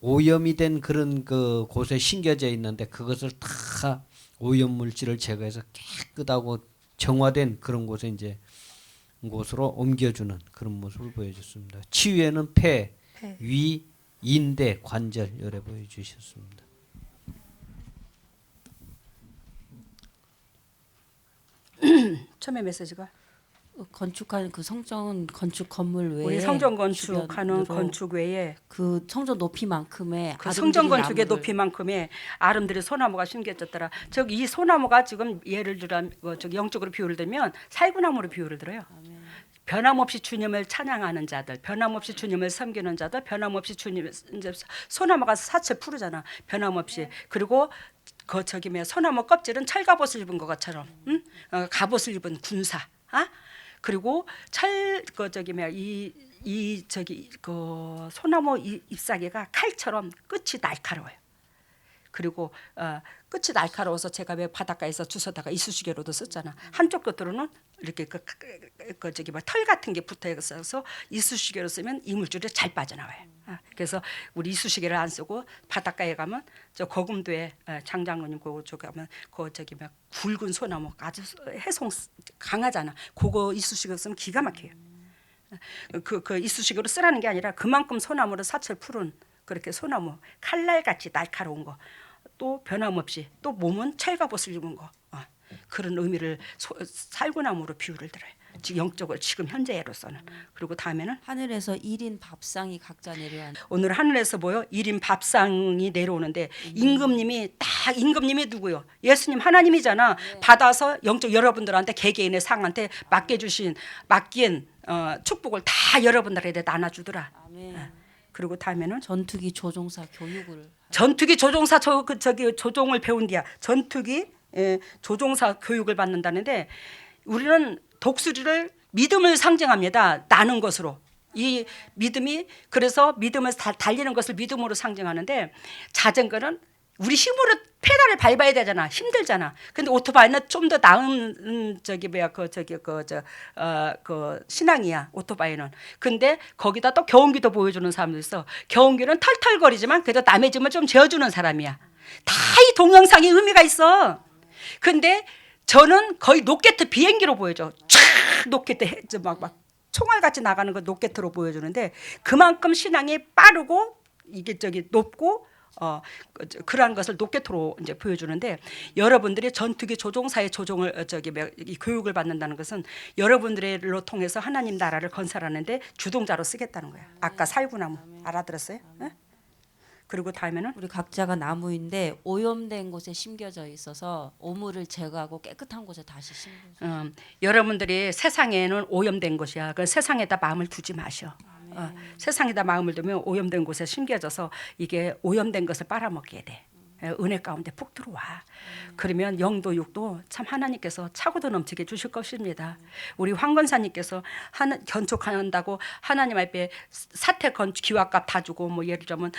오염이 된 그런 그 곳에 심겨져 있는데 그것을 다 오염 물질을 제거해서 깨끗하고 정화된 그런 곳에 이제 곳으로 옮겨주는 그런 모습을 보여줬습니다. 치유에는 폐, 위, 인대, 관절 여러 보여주셨습니다. 처음에 메시지가 건축한 그 성전 건축 건물 외에 우리 성전 건축하는 주변으로 건축 외에 그 성전 높이만큼의 그 성전 건축의 나무를 높이만큼의 아름드리 소나무가 심겨졌더라. 저기 이 소나무가 지금 예를 들어 저기 영적으로 비유를 들면 살구나무로 비유를 들어요. 변함없이 주님을 찬양하는 자들, 변함없이 주님을 섬기는 자들, 변함없이 주님 이제 소나무가 사체 푸르잖아. 변함없이. 그리고 그 저기 뭐 소나무 껍질은 철갑옷을 입은 것처럼, 응? 갑옷을 입은 군사. 아? 그리고 그 저기 뭐 이 저기 그 소나무 잎사귀가 칼처럼 끝이 날카로워요. 그리고 끝이 날카로워서 제가 왜 바닷가에서 주워다가 이쑤시개로도 썼잖아. 한쪽 끝으로는 이렇게 그 저기 뭐 털 같은 게 붙어 있어서 이쑤시개로 쓰면 이물질이 잘 빠져나와요. 그래서 우리 이쑤시개를 안 쓰고 바닷가에 가면 저 거금도에 장장로님 그 가면 그 저기 막 굵은 소나무 아주 해송 강하잖아. 그거 이쑤시개 쓰면 기가 막혀요. 그 이쑤시개로 쓰라는 게 아니라 그만큼 소나무로 사철 푸른 그렇게 소나무 칼날같이 날카로운 거, 또 변함없이 또 몸은 철갑옷을 입은 거, 그런 의미를 살구나무로 비유를 들어요. 지금 영적으로 지금 현재로서는. 그리고 다음에는 하늘에서 1인 밥상이 각자 내려왔. 오늘 하늘에서 뭐요? 1인 밥상이 내려오는데 임금님이 누구요? 예수님 하나님이잖아. 받아서 영적 여러분들한테 개개인의 상한테 맡긴 축복을 다 여러분들에게 나눠주더라. 아멘. 그리고 다음에는 전투기 조종사 교육을 전투기 조종사 저기 조종을 배운 뒤야 전투기 조종사 교육을 받는다는데 우리는 독수리를 믿음을 상징합니다. 나는 것으로. 이 믿음이 그래서 믿음을 달리는 것을 믿음으로 상징하는데 자전거는 우리 힘으로 페달을 밟아야 되잖아. 힘들잖아. 근데 오토바이는 좀 더 나은 그 신앙이야. 오토바이는. 근데 거기다 또 경운기도 보여주는 사람도 있어. 경운기는 털털거리지만 그래도 남의 짐을 좀 재어주는 사람이야. 다 이 동영상에 의미가 있어. 근데 저는 거의 로켓 비행기로 보여줘. 촤 로켓 막 총알같이 나가는 거 로켓으로 보여주는데 그만큼 신앙이 빠르고 이게 높고 그러한 것을 로켓으로 이제 보여주는데 여러분들이 전투기 조종사의 조종을 이 교육을 받는다는 것은 여러분들을 통해서 하나님 나라를 건설하는데 주동자로 쓰겠다는 거야. 아까 살구나무 알아들었어요? 네? 그리고 다음에는 우리 각자가 나무인데 오염된 곳에 심겨져 있어서 오물을 제거하고 깨끗한 곳에 다시 심겨져. 여러분들이 세상에는 오염된 곳이야. 그 세상에다 마음을 두지 마셔. 세상에다 마음을 두면 오염된 곳에 심겨져서 이게 오염된 것을 빨아먹게 돼. 은혜 가운데 푹 들어와. 그러면 영도 육도 참 하나님께서 차고도 넘치게 주실 것입니다. 우리 황건사님께서 건축한다고 하나님 앞에 사택 기와값 다 주고 뭐 예를 들면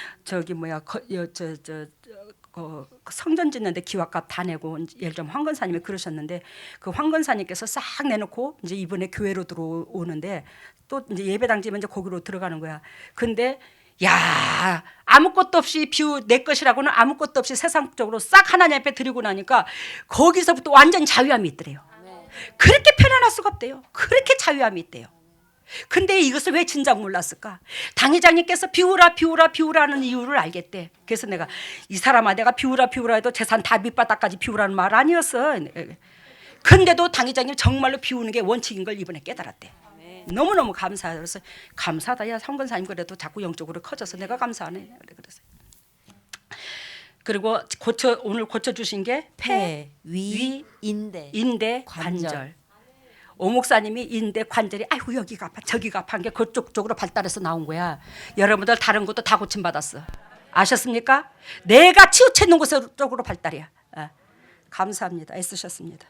성전 짓는데 기와값 다 내고 예를 들면 황건사님이 그러셨는데 그 황건사님께서 싹 내놓고 이제 이번에 교회로 들어오는데 또 이제 예배당 지면 이제 거기로 들어가는 거야. 근데 야 아무것도 없이 내 것이라고는 아무것도 없이 세상적으로 싹 하나님 앞에 드리고 나니까 거기서부터 완전 자유함이 있더래요. 그렇게 편안할 수가 없대요. 그렇게 자유함이 있대요. 근데 이것을 왜 진작 몰랐을까? 당회장님께서 비우라는 이유를 알겠대. 그래서 내가 이 사람아 내가 비우라 해도 재산 다 밑바닥까지 비우라는 말 아니었어. 근데도 당회장님 정말로 비우는 게 원칙인 걸 이번에 깨달았대. 너무너무 감사해요. 그래서 감사하다. 야 성건사님 그래도 자꾸 영적으로 커져서 내가 감사하네. 그래서 그리고 오늘 고쳐주신 게 폐, 위, 인대, 관절. 오 목사님이 인대 관절이 아이고 여기가 아파 저기가 아파한 게 그쪽 쪽으로 발달해서 나온 거야. 여러분들 다른 것도 다 고침받았어. 아셨습니까? 내가 치우쳐 있는 곳 쪽으로 발달이야. 감사합니다. 애쓰셨습니다.